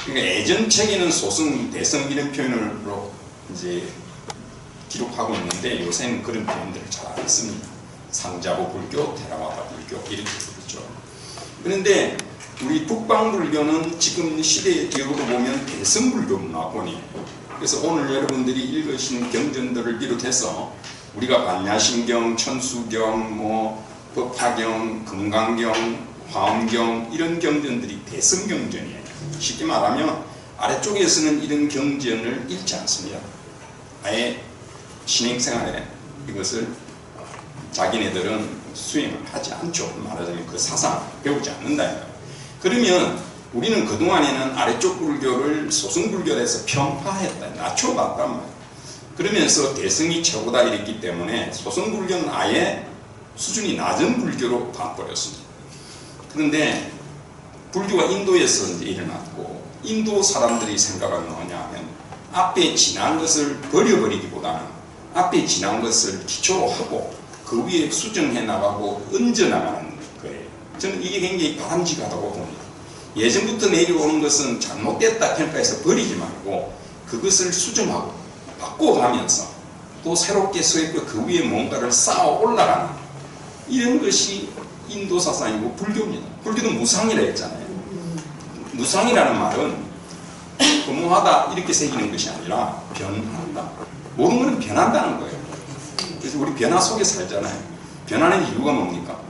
그러니까 예전 책에는 소승, 대승 이런 표현으로 이제 기록하고 있는데 요새는 그런 표현들을 잘 안 씁니다. 상자부 불교, 테라와다 불교 이렇게 부르죠. 그런데 우리 북방불교는 지금 시대의 기록으로 보면 대승불교 문화권이에요. 그래서 오늘 여러분들이 읽으신 경전들을 비롯해서 우리가 반야심경, 천수경, 법화경, 금강경, 화엄경 이런 경전들이 대승경전이에요. 쉽게 말하면 아래쪽에서는 이런 경전을 읽지 않습니다. 아예 신행생활에 이것을 자기네들은 수행을 하지 않죠. 말하자면 그 사상을 배우지 않는다. 그러면 우리는 그동안에는 아래쪽 불교를 소승불교에서 편파했다. 낮춰봤단 말이에요. 그러면서 대승이 최고다 이랬기 때문에 소승불교는 아예 수준이 낮은 불교로 바꿔버렸습니다. 그런데 불교가 인도에서 이제 일어났고 인도 사람들이 생각은 뭐냐 하면 앞에 지난 것을 버려버리기보다는 앞에 지난 것을 기초로 하고 그 위에 수정해 나가고 얹어 나가는 거예요. 저는 이게 굉장히 바람직하다고 봅니다. 예전부터 내려오는 것은 잘못됐다 평가해서 버리지 말고 그것을 수정하고 바꿔가면서 또 새롭게 서있고 그 위에 뭔가를 쌓아 올라가는 이런 것이 인도 사상이고 불교입니다. 불교도 무상이라 했잖아요. 무상이라는 말은 도모하다 이렇게 새기는 것이 아니라 변한다. 모든 것은 변한다는 거예요. 그래서 우리 변화 속에 살잖아요. 변하는 이유가 뭡니까?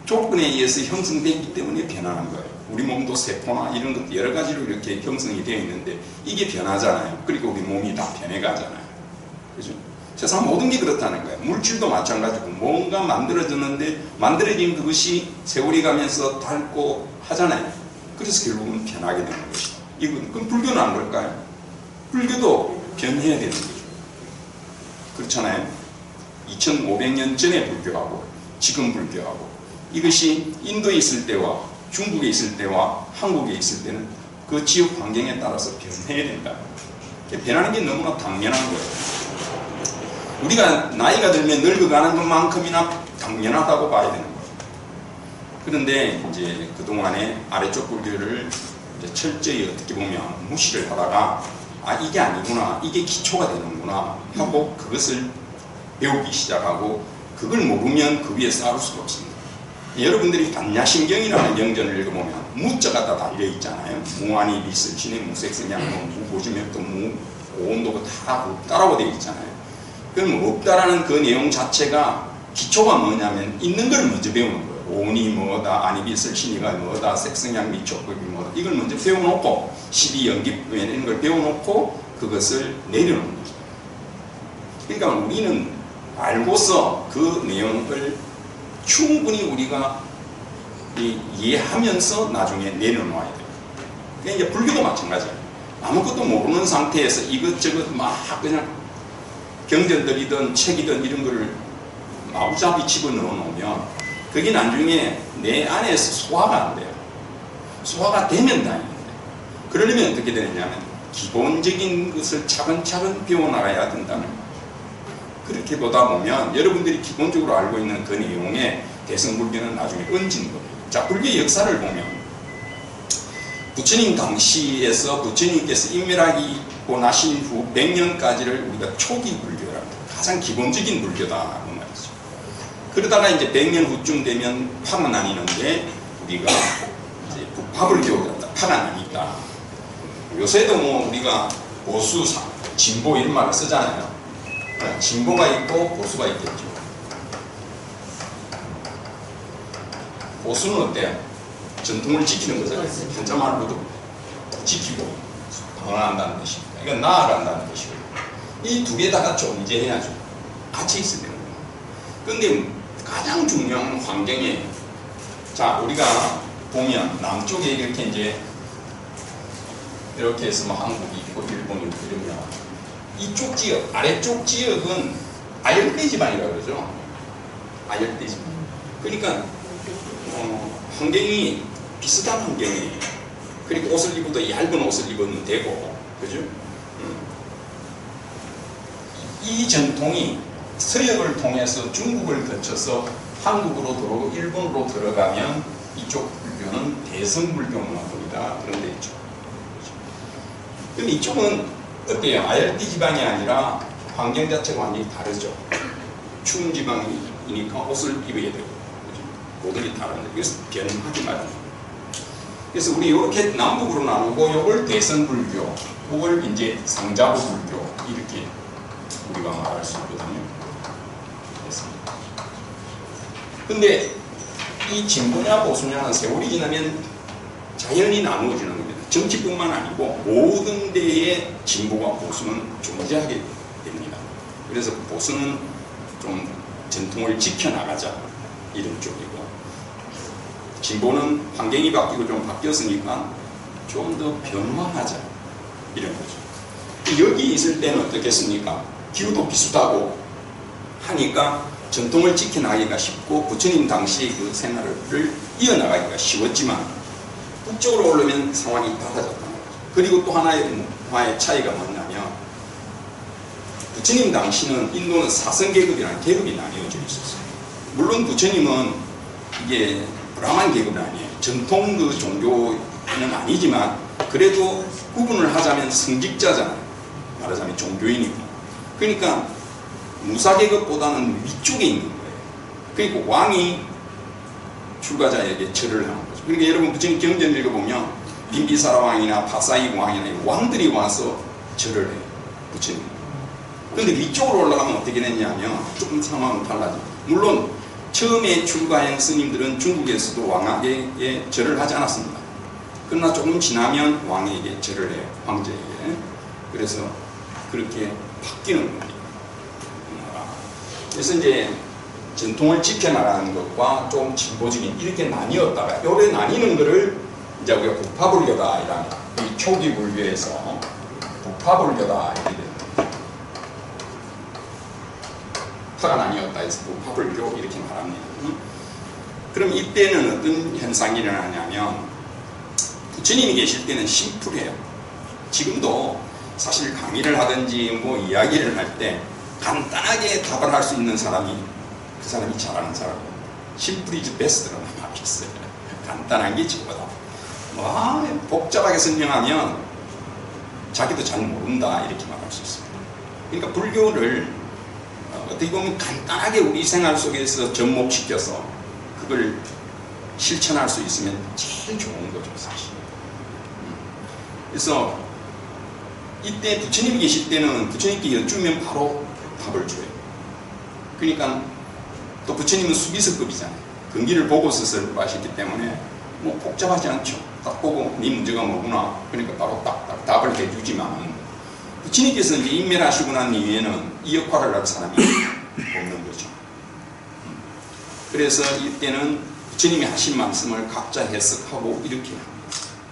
조건에 의해서 형성되기 때문에 변하는 거예요. 우리 몸도 세포나 이런 것도 여러 가지로 이렇게 형성이 되어 있는데 이게 변하잖아요. 그리고 우리 몸이 다 변해가잖아요. 그죠? 세상 모든 게 그렇다는 거예요. 물질도 마찬가지고 뭔가 만들어졌는데 만들어진 그것이 세월이 가면서 닳고 하잖아요. 그래서 결국은 변하게 되는 것이다. 이건 그럼 불교는 안 그럴까요? 불교도 변해야 되는 거죠. 그렇잖아요. 2500년 전에 불교하고 지금 불교하고 이것이 인도에 있을 때와 중국에 있을 때와 한국에 있을 때는 그 지역 환경에 따라서 변해야 된다. 변하는 게 너무나 당연한 거예요. 우리가 나이가 들면 늙어가는 것만큼이나 당연하다고 봐야 되는 거예요. 그런데 이제 그동안에 아래쪽 불교를 이제 철저히 어떻게 보면 무시를 하다가 아 이게 아니구나, 이게 기초가 되는구나 하고 그것을 배우기 시작하고 그걸 모르면 그 위에 쌓을 수가 없습니다. 여러분들이 반야심경이라는 경전을 읽어보면 무자가 다 달려있잖아요. 무한히 미슬신의 무색성향, 무고지명도 무오온도가 다 없다라고 되어 있잖아요. 그럼 없다라는 그 내용 자체가 기초가 뭐냐면 있는 걸 먼저 배우는 거예요. 오온이 뭐다, 아니비슬신이가 뭐다, 색성향 미촉법이 뭐다 이걸 먼저 배워놓고 12연기 이런 걸 배워놓고 그것을 내려놓는 거죠. 그러니까 우리는 알고서 그 내용을 충분히 우리가 이해하면서 나중에 내려놓아야 돼요. 그러니까 이제 불교도 마찬가지예요. 아무것도 모르는 상태에서 이것저것 막 그냥 경전들이든 책이든 이런 거를 마구잡이 집어넣어 놓으면 그게 나중에 내 안에서 소화가 안 돼요. 소화가 되면 다행인데 그러려면 어떻게 되느냐면 기본적인 것을 차근차근 배워나가야 된다는 거예요. 그렇게 보다 보면 여러분들이 기본적으로 알고 있는 그 내용에 대승불교는 나중에 얹은 거예요. 자, 불교의 역사를 보면 부처님 당시에서 부처님께서 인멸하고 나신 후 100년까지를 우리가 초기 불교라고 합니다. 가장 기본적인 불교다라고 말이죠. 그러다가 이제 100년 후쯤 되면 파가 나뉘는데 우리가 이제 북파불교다, 파가 나뉘다. 요새도 뭐 우리가 보수, 진보 이런 말을 쓰잖아요. 진보가 있고 보수가 있겠죠. 보수는 어때요? 전통을 지키는 거잖아요. 한자 말로도 지키고 방어한다는 것입니다. 이건 나아간다는 것이고 이 두 개 다 존재해야죠. 같이 있어야 되는 거예요. 그런데 가장 중요한 환경에 자 우리가 보면 남쪽에 이렇게 이제 이렇게 해서 뭐 한국이 있고 일본이 있고 이러면 이쪽 지역, 아래쪽 지역은 아열대 지방이라고 그러죠. 아열대 지방. 그러니까 환경이 비슷한 환경이에요. 그리고 옷을 입어도 얇은 옷을 입으면 되고, 그죠? 이 전통이 서역을 통해서 중국을 거쳐서 한국으로 들어오고 일본으로 들어가면 이쪽 불교는 대승불교 문화권이다. 그런 데 있죠. 근데 이쪽은 어때요? 아열대 지방이 아니라 환경 자체가 완전히 다르죠. 추운 지방이니까 옷을 입어야 되고, 모든 게 다른데, 그래서 변하지 말아요. 그래서 우리 이렇게 남북으로 나누고, 요걸 대선불교, 요걸 이제 상자부불교, 이렇게 우리가 말할 수 있거든요. 됐습니다. 근데 이 진보냐 보수냐는 세월이 지나면 자연히 나누어지는 겁니다. 정치뿐만 아니고 모든 데에 진보와 보수는 존재하게 됩니다. 그래서 보수는 좀 전통을 지켜나가자 이런 쪽이고, 진보는 환경이 바뀌고 좀 바뀌었으니까 좀 더 변화하자 이런 거죠. 여기 있을 때는 어떻겠습니까? 기후도 비슷하고 하니까 전통을 지켜나가기가 쉽고 부처님 당시의 그 생활을 이어나가기가 쉬웠지만, 북쪽으로 오르면 상황이 달라졌다는 거죠. 그리고 또 하나의 차이가 뭐냐면, 부처님 당시는 인도는 사성계급이라는 계급이 나뉘어져 있었어요. 물론 부처님은 이게 브라만 계급은 아니에요. 전통 그 종교는 아니지만 그래도 구분을 하자면 성직자잖아요. 말하자면 종교인이고. 그러니까 무사계급보다는 위쪽에 있는 거예요. 그러니까 왕이 출가자에게 절을 하는 거죠. 그러니까 여러분 부처님 경전 읽어보면 빈비사라 왕이나 파사이 왕이나 왕들이 와서 절을 해요. 부처님. 그런데 위쪽으로 올라가면 어떻게 됐냐면 조금 상황은 달라집니다. 물론 처음에 출가한 스님들은 중국에서도 왕에게 절을 하지 않았습니다. 그러나 조금 지나면 왕에게 절을 해요. 황제에게. 그래서 그렇게 바뀌는 겁니다. 그래서 이제 전통을 지켜나가는 것과 좀 진보적인 이렇게 나뉘었다가, 요래 나뉘는 것을 이제 우리가 북파불교다 이런, 이 초기 불교에서 북파불교다 이렇게 됩니다. 파가 나뉘었다 해서 북파불교 이렇게 말합니다. 그럼 이때는 어떤 현상이 일어나냐면, 부처님이 계실 때는 심플해요. 지금도 사실 강의를 하든지 뭐 이야기를 할 때 간단하게 답을 할 수 있는 사람이 그 사람이 잘하는 사람이에요. 심플 이즈 베스트라는 말이 있어요. 간단한 게 지금보다 복잡하게 설명하면 자기도 잘 모른다 이렇게 말할 수 있습니다. 그러니까 불교를 어떻게 보면 간단하게 우리 생활 속에서 접목시켜서 그걸 실천할 수 있으면 제일 좋은 거죠, 사실. 그래서 이때 부처님이 계실 때는 부처님께 여쭈면 바로 답을 줘요. 그러니까 또 부처님은 수비서급이잖아요. 근기를 보고 스스로 하셨기 때문에 뭐 복잡하지 않죠. 딱 보고 네 문제가 뭐구나. 그러니까 바로 딱 답을 해주지만, 부처님께서 이제 인멸하시고 난 이후에는 이 역할을 할 사람이 없는 거죠. 그래서 이때는 부처님이 하신 말씀을 각자 해석하고 이렇게 합니다.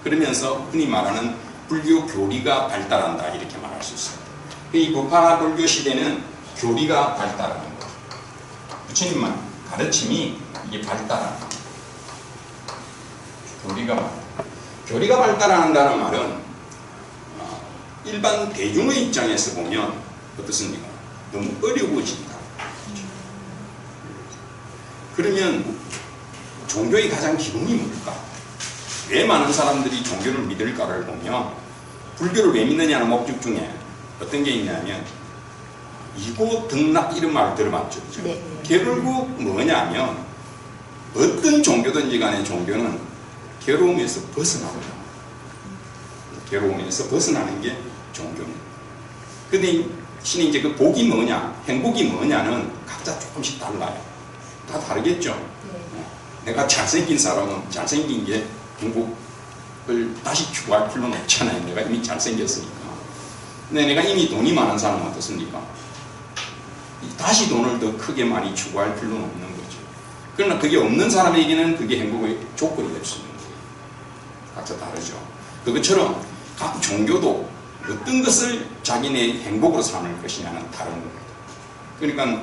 그러면서 흔히 말하는 불교 교리가 발달한다 이렇게 말할 수 있습니다. 이 북파불교 시대는 교리가 발달하는 거예요. 부처님만 가르침이 이게 발달하는 거예요. 교리가 발달한다는 말은 일반 대중의 입장에서 보면 어떻습니까? 너무 어려워진다. 그러면 종교의 가장 기본이 뭘까? 왜 많은 사람들이 종교를 믿을까를 보면, 불교를 왜 믿느냐는 목적 중에 어떤 게 있냐면 이고 등락 이런 말 들어봤죠. 네. 결국 뭐냐면 어떤 종교든지 간에 종교는 괴로움에서 벗어나고요. 괴로움에서 벗어나는 게 종교입니다. 근데 신이 이제 그 복이 뭐냐, 행복이 뭐냐는 각자 조금씩 달라요. 다 다르겠죠. 네. 내가 잘생긴 사람은 잘생긴 게 행복을 다시 추구할 필요는 없잖아요. 내가 이미 잘생겼으니까. 근데 내가 이미 돈이 많은 사람은 어떻습니까? 다시 돈을 더 크게 많이 추구할 필요는 없는 거죠. 그러나 그게 없는 사람에게는 그게 행복의 조건이 될 수 있는 거예요. 각자 다르죠. 그것처럼 각 종교도 어떤 것을 자기네 행복으로 삼을 것이냐는 다른 겁니다. 그러니까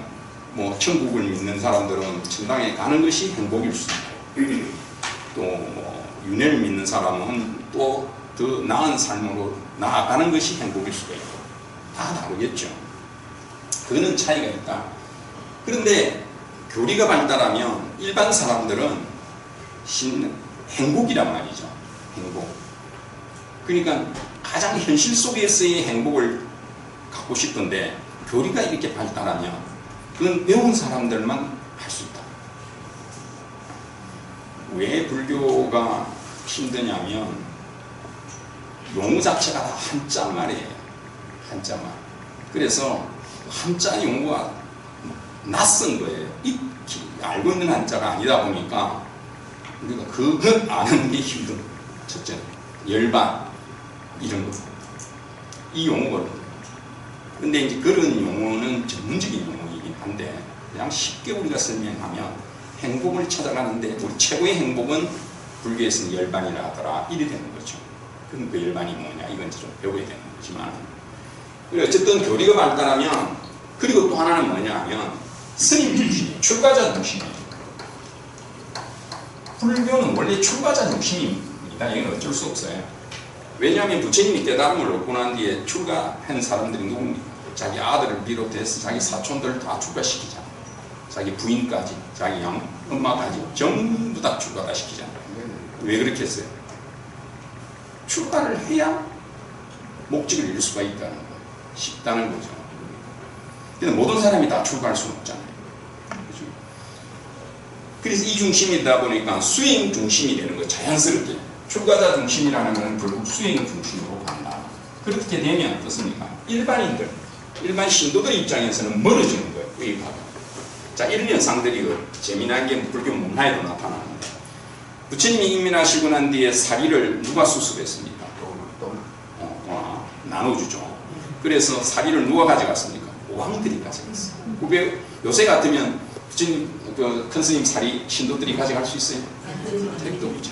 뭐 천국을 믿는 사람들은 천당에 가는 것이 행복일 수 있고, 또 뭐 윤회를 믿는 사람은 또 더 나은 삶으로 나아가는 것이 행복일 수가 있고, 다 다르겠죠. 그거는 차이가 있다. 그런데 교리가 발달하면 일반 사람들은 행복이란 말이죠. 행복. 그러니까 가장 현실 속에서의 행복을 갖고 싶던데 교리가 이렇게 발달하면 그건 배운 사람들만 할 수 있다. 왜 불교가 힘드냐면 용어 자체가 다 한자말이에요. 한자말. 그래서 한자 용어가 낯선 거예요. 익히 알고 있는 한자가 아니다 보니까 우리가 그걸 아는 게 힘든 거예요. 첫째, 열반 이런 거. 이 용어를. 근데 이제 그런 용어는 전문적인 용어이긴 한데 그냥 쉽게 우리가 설명하면 행복을 찾아가는데 우리 최고의 행복은 불교에서는 열반이라 하더라. 이래 되는 거죠. 그럼 그 열반이 뭐냐 이건 좀 배워야 되는 거지만 어쨌든 교리가 발달하면 그리고 또 하나는 뭐냐 하면 스님 중심, 출가자 중심이에요. 불교는 원래 출가자 중심입니다. 이건 어쩔 수 없어요. 왜냐하면 부처님이 깨달음을 얻고 난 뒤에 출가한 사람들이 누굽니까? 자기 아들을 비롯해서 자기 사촌들 다 출가시키잖아요. 자기 부인까지, 자기 엄마까지 전부 다 출가다 시키잖아요. 왜 그렇게 했어요? 출가를 해야 목적을 이룰 수가 있다는 거예요. 쉽다는 거죠. 근데 모든 사람이 다 출가할 수는 없잖아요. 그렇죠? 그래서 이 중심이다 보니까 수행 중심이 되는 거예요. 자연스럽게. 출가자 중심이라는 것은 결국 수행 중심으로 간다. 그렇게 되면 어떻습니까? 일반인들, 일반 신도들 입장에서는 멀어지는 거예요. 의파가. 자, 이런 현상들이 재미난 게 불교 문화에도 나타나는데 부처님이 임민하시고 난 뒤에 사리를 누가 수습했습니까? 나눠주죠. 그래서 사리를 누가 가져갔습니까? 왕들이 가져갔어요. 요새 같으면 부처님 큰 스님 사리 신도들이 가져갈 수 있어요? 택도 없죠.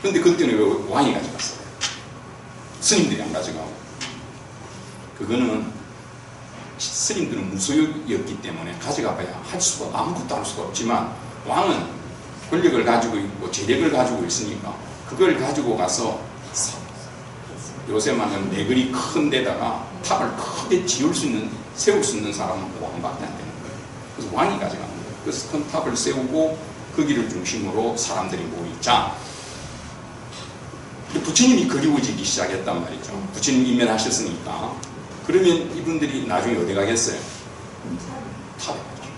근데 그때는 왜 왕이 가져갔어요? 스님들이 안 가져가고. 그거는 스님들은 무소유였기 때문에 가져가봐야 할 수가 아무것도 할 수가 없지만 왕은 권력을 가지고 있고 재력을 가지고 있으니까 그걸 가지고 가서 요새 말하면 내거리 큰 데다가 탑을 크게 세울 수 있는 사람은 왕밖에 안 되는 거예요. 그래서 왕이 가져가는 거예요. 그래서 큰 탑을 세우고 거기를 중심으로 사람들이 모이자 부처님이 그리워지기 시작했단 말이죠. 부처님 임면하셨으니까. 그러면 이분들이 나중에 어디 가겠어요? 탑에 가죠.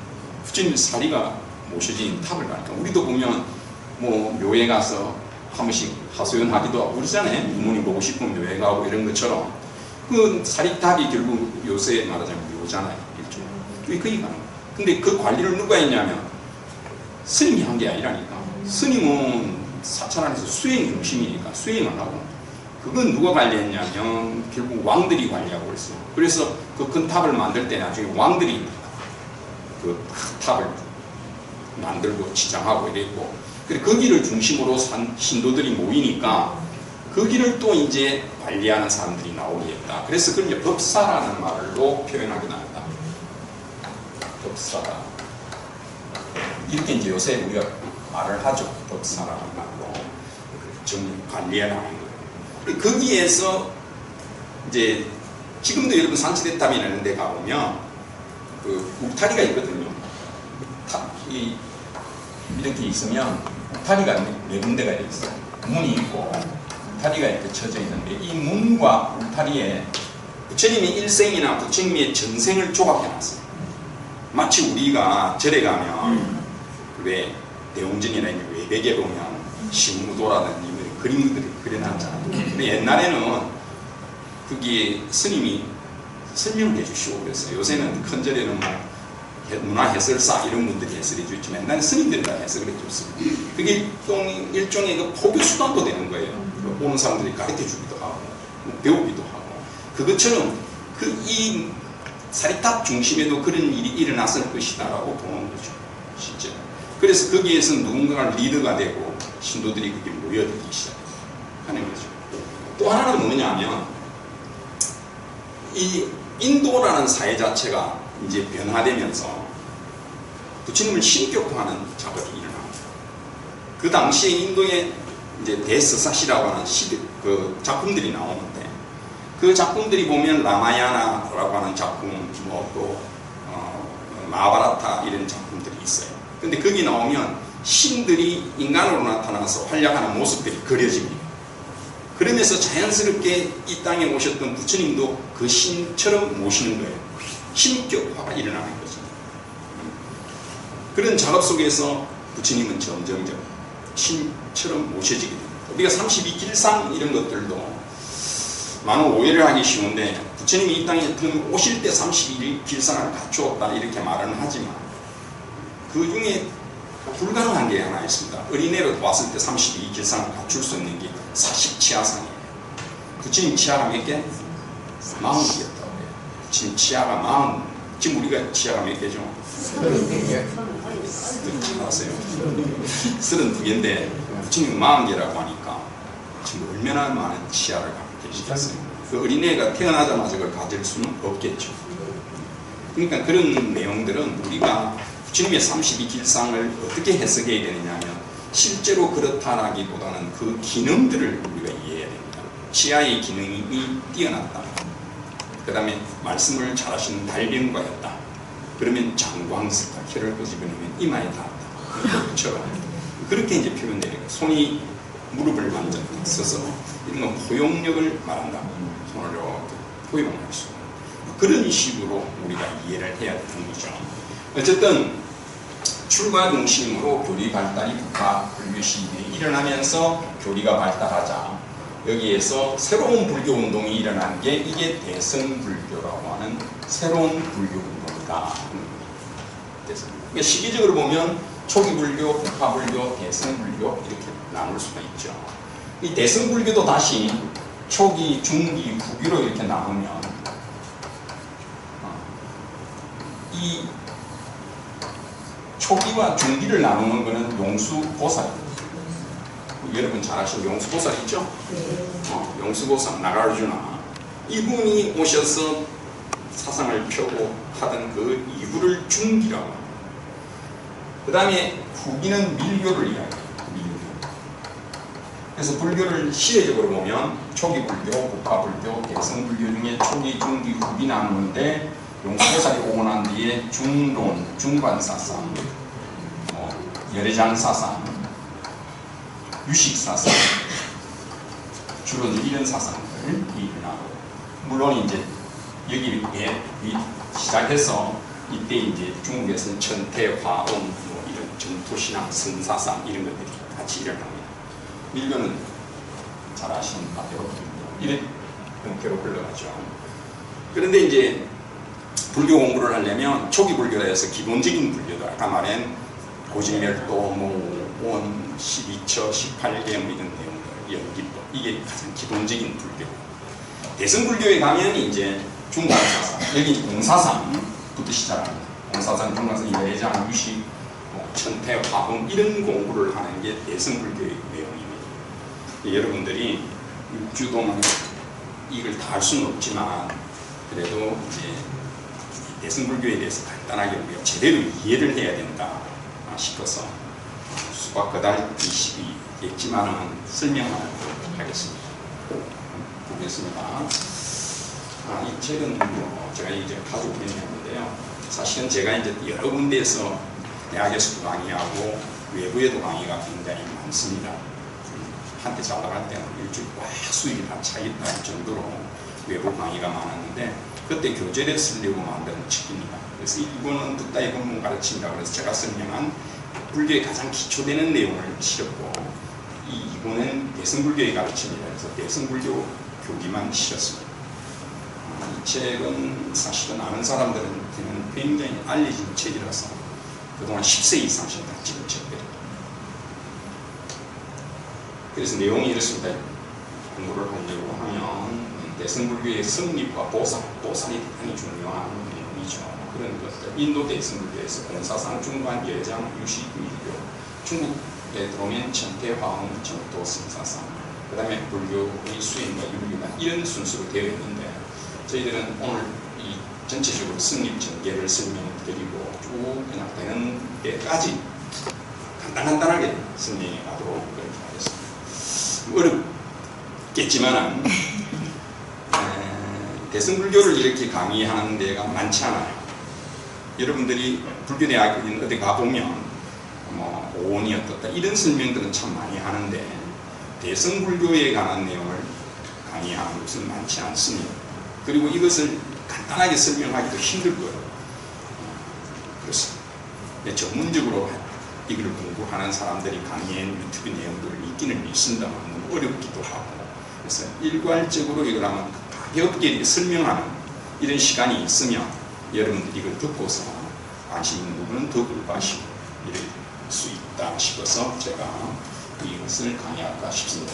부처님 사리가 모셔진 탑을 가니까 우리도 보면 뭐 묘에 가서 한 번씩 하소연하기도 하고 그러잖아요. 부모님 보고 싶으면 묘에 가고 이런 것처럼 그 사리탑이 결국 요새 말하자면 묘잖아요. 왜 거기 가는 거예요? 근데 그 관리를 누가 했냐면 스님이 한 게 아니라니까. 스님은 사찰 안에서 수행 중심이니까 수행을 하고 그건 누가 관리했냐면 결국 왕들이 관리하고 있어요. 그래서 그 큰 탑을 만들 때 나중에 왕들이 그 탑을 만들고 지장하고 이랬고 그리고 거기를 중심으로 산 신도들이 모이니까 거기를 또 이제 관리하는 사람들이 나오겠다. 그래서 그걸 이제 법사라는 말로 표현하게 나온다. 법사다. 이렇게 이제 요새 우리가 말을 하죠. 법사라는 말로 좀 관리해 나가는 거예요. 거기에서 이제 지금도 여러분 산치대탑이나 이런 데 가보면 그 울타리가 있거든요. 이렇게 있으면 울타리가 네 군데가 있어요. 문이 있고 울타리가 이렇게 쳐져 있는데 이 문과 울타리에 부처님의 일생이나 부처님의 전생을 조각해놨어요. 마치 우리가 절에 가면 왜 대웅전이나 외벽에 보면 신무도라든지 그림들이 그려놨잖아요. 근데 옛날에는 거기에 스님이 설명을 해주시고 그랬어요. 요새는 큰 절에는 뭐 문화 해설사 이런 분들이 해설해 주지만 옛날에 스님들이 다 해설을 해줬어요. 그게 일종의 그 포교 수단도 되는 거예요. 오는 사람들이 가르쳐 주기도 하고 배우기도 하고 그것처럼 이 사리탑 중심에도 그런 일이 일어났을 것이다라고 보는 거죠. 실제로. 그래서 거기에서 누군가가 리더가 되고 신도들이 그게 모여들기 시작하는 거죠. 또 하나는 뭐냐면 이 인도라는 사회 자체가 이제 변화되면서 부처님을 신격화하는 작업이 일어납니다. 그 당시에 인도에 이제 대서사시라고 하는 그 작품들이 나오는데 그 작품들이 보면 라마야나라고 하는 작품, 또 마하바라타 이런 작품들이 있어요. 근데 거기 나오면 신들이 인간으로 나타나서 활약하는 모습들이 그려집니다. 그러면서 자연스럽게 이 땅에 오셨던 부처님도 그 신처럼 모시는 거예요. 신격화가 일어나는 거죠. 그런 작업 속에서 부처님은 점점점 신처럼 모셔지게 됩니다. 우리가 32길상 이런 것들도 많은 오해를 하기 쉬운데, 부처님이 이 땅에 오실 때 32길상을 갖추었다 이렇게 말은 하지만 그 중에 불가능한 게 하나 있습니다. 어린애로 왔을 때 32길상을 갖출 수 있는 게 40치아상이에요. 부처님 치아가 몇 개? 40개였다고 해요. 부처님 치아가 40. 지금 우리가 치아가 몇 개죠? 32개. 아세요? 32개인데 부처님 40개라고 하니까 지금 얼마나 많은 치아를 갖고 계시겠어요? 그 어린애가 태어나자마자 그걸 가질 수는 없겠죠. 그러니까 그런 내용들은 우리가 부처님의 32길상을 어떻게 해석해야 되느냐 하면, 실제로 그렇다라기보다는 그 기능들을 우리가 이해해야 됩니다. 치아의 기능이 뛰어났다. 그 다음에 말씀을 잘하시는 달변가였다. 그러면 장광스다. 혀를 끄집어내면 이마에 닿았다. 그렇죠. 그렇게 이제 표현돼요. 손이 무릎을 완전히 써서 이런 건 포용력을 말한다. 손을 이렇게 포용할 수 있는 그런 식으로 우리가 이해를 해야 되는 거죠. 어쨌든 출가 중심으로 교리 발달이 국가 불교 시대에 일어나면서 교리가 발달하자 여기에서 새로운 불교 운동이 일어난 게 이게 대승불교라고 하는 새로운 불교 운동이다. 그러니까 시기적으로 보면 초기불교, 국파불교, 대승불교 이렇게 나눌 수가 있죠. 이 대승불교도 다시 초기, 중기, 후기로 이렇게 나누면 이 초기와 중기를 나누는 것은 용수보살입니다. 여러분 잘 아시는 용수보살 있죠? 용수보살 나가르주나 이분이 오셔서 사상을 펴고 하던 그 이후를 중기라고 합니다. 그 다음에 후기는 밀교를 이야기해요. 밀교. 그래서 불교를 시대적으로 보면 초기 불교, 국파불교, 대승불교 중에 초기, 중기, 후기 나누는데 용수보살이 오고 난 뒤에 중론, 중관사상, 열애장사상, 유식사상, 주로 이런 사상들이 일어나고, 물론 이제 여기에 시작해서 이때 이제 중국에서는 천태, 화엄, 이런 전투신앙, 선사상 이런 것들이 같이 일어납니다. 밀교는 잘 아시는 바대로 이런 형태로 흘러가죠. 그런데 이제 불교 공부를 하려면 초기 불교에서 기본적인 불교도 아까 말한 고진멸도, 온, 12처, 18계 이런 내용들, 연기법 이게 가장 기본적인 불교. 대승불교에 가면 이제 중간사상, 여기 공사상부터 시작합니다. 공사상, 중간사상, 열애장, 유식, 천태, 화엄 이런 공부를 하는 게 대승불교의 내용입니다. 여러분들이 육주도는 이걸 다 할 수는 없지만 그래도 이제 대승불교에 대해서 간단하게 우리가 제대로 이해를 해야 된다 싶어서 수박 그달 20이겠지만은 설명을 하겠습니다. 보겠습니다. 이 책은 제가 이제 가지고 있는데요. 사실은 제가 이제 여러 군데에서 대학에서도 강의하고 외부에도 강의가 굉장히 많습니다. 한때 잘 나갈 때는 일주일 꽉 수익이 다 차있다 정도로 외부 강의가 많았는데 그때 교재를 쓰려고 만든 책입니다. 그래서 이거는 붓다의 법문 가르친다고 해서 제가 설명한 불교의 가장 기초되는 내용을 실었고 이거는 대승불교의 가르침이라 해서 대승불교 교기만 실었습니다. 이 책은 사실은 아는 사람들한테는 굉장히 알려진 책이라서 그동안 10세 이상씩 다 찍은 책들입니다. 그래서 내용이 이렇습니다. 공부를 하려고 하면 대승불교의 성립과 보살이 대단히 중요한 내용이죠. 그런 것들 인도 대승불교에서 공사상, 중관, 열애장, 유식, 밀교, 중국에 들어오면 천태, 화엄, 정도, 선사상, 그 다음에 불교의 수행과 윤리가 이런 순서로 되어 있는데 저희들은 오늘 이 전체적으로 성립 전개를 설명드리고 쭉 그냥 되는 때까지 간단하게 설명해 가도록 그렇게 하겠습니다. 어렵겠지만은 대승불교를 이렇게 강의하는 데가 많지 않아요. 여러분들이 불교대학에 어디 가보면 오온이 어떻다 이런 설명들은 참 많이 하는데 대승불교에 관한 내용을 강의하는 것은 많지 않습니다. 그리고 이것을 간단하게 설명하기도 힘들고요. 그래서 전문적으로 이걸 공부하는 사람들이 강의한 유튜브 내용들을 읽기는 읽습니다만 너무 어렵기도 하고, 그래서 일괄적으로 이걸 한번 가볍게 이렇게 설명하는 이런 시간이 있으면 여러분들이 이걸 듣고서 관심 있는 부분은 더 공부하시고 이럴 수 있다 싶어서 제가 이것을 강의할까 싶습니다.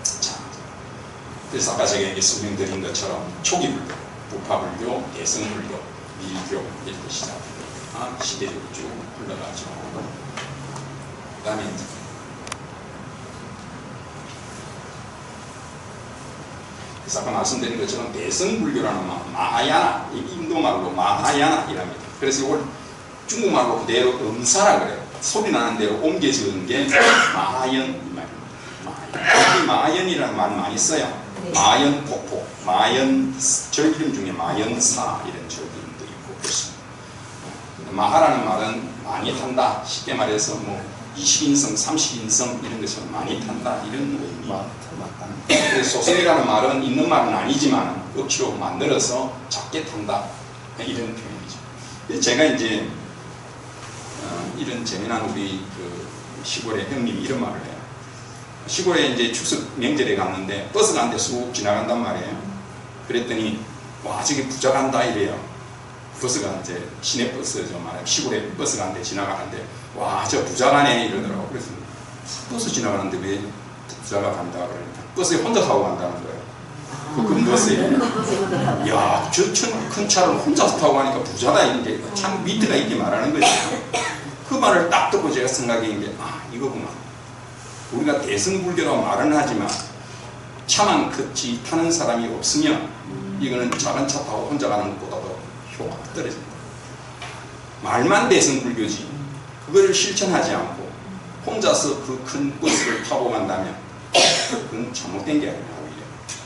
자, 그래서 아까 제가 설명드린 것처럼 초기불교, 부파불교, 대승불교, 밀교 이렇게 시작합니다. 시대를 쭉 흘러가죠. 그 다음에 그래서 아까 말씀드린 것처럼 대승불교라는 마하야나, 인도말로 마하야나이랍니다. 그래서 이걸 중국말로 그대로 음사라 그래요. 소리 나는 대로 옮겨 지은 게 마하연 이 말입니다. 마하연. 이 마하연이라는 말 많이 써요. 마하연 폭포, 마하연 절 이름 중에 마하연사 이런 절 이름도 있고 그렇습니다. 마하라는 말은 많이 탄다. 쉽게 말해서 뭐 20인성, 30인성 이런 것처럼 많이 탄다 이런 의미. 그래서 소승이라는 말은 있는 말은 아니지만 억지로 만들어서 작게 탄다 이런 표현이죠. 제가 이제 이런 재미난 우리 그 시골의 형님이 이런 말을 해요. 시골에 이제 추석 명절에 갔는데 버스가 한 대 쑥 지나간단 말이에요. 그랬더니 와 저기 부자 간다 이래요. 버스가 이제 시내 버스죠 말이에요. 시골에 버스가 한 대 지나가는데 와 저 부자 가네 이러더라고. 그래서 버스 지나가는데 왜 부자가 간다 그러니까 버스에 혼자 타고 간다는 거예요. 그 버스에 야 저 큰 차를 혼자서 타고 가니까 부자다 이게 참 위트가 있게 말하는 거죠. 그 말을 딱 듣고 제가 생각한 게 이거구나. 우리가 대승불교라고 말은 하지만 차만 같이 타는 사람이 없으면 이거는 작은 차 타고 혼자 가는 것보다도 효과가 떨어진다. 말만 대승불교지 그거를 실천하지 않고 혼자서 그 큰 버스를 타고 간다면 그건 잘못된 게 아니라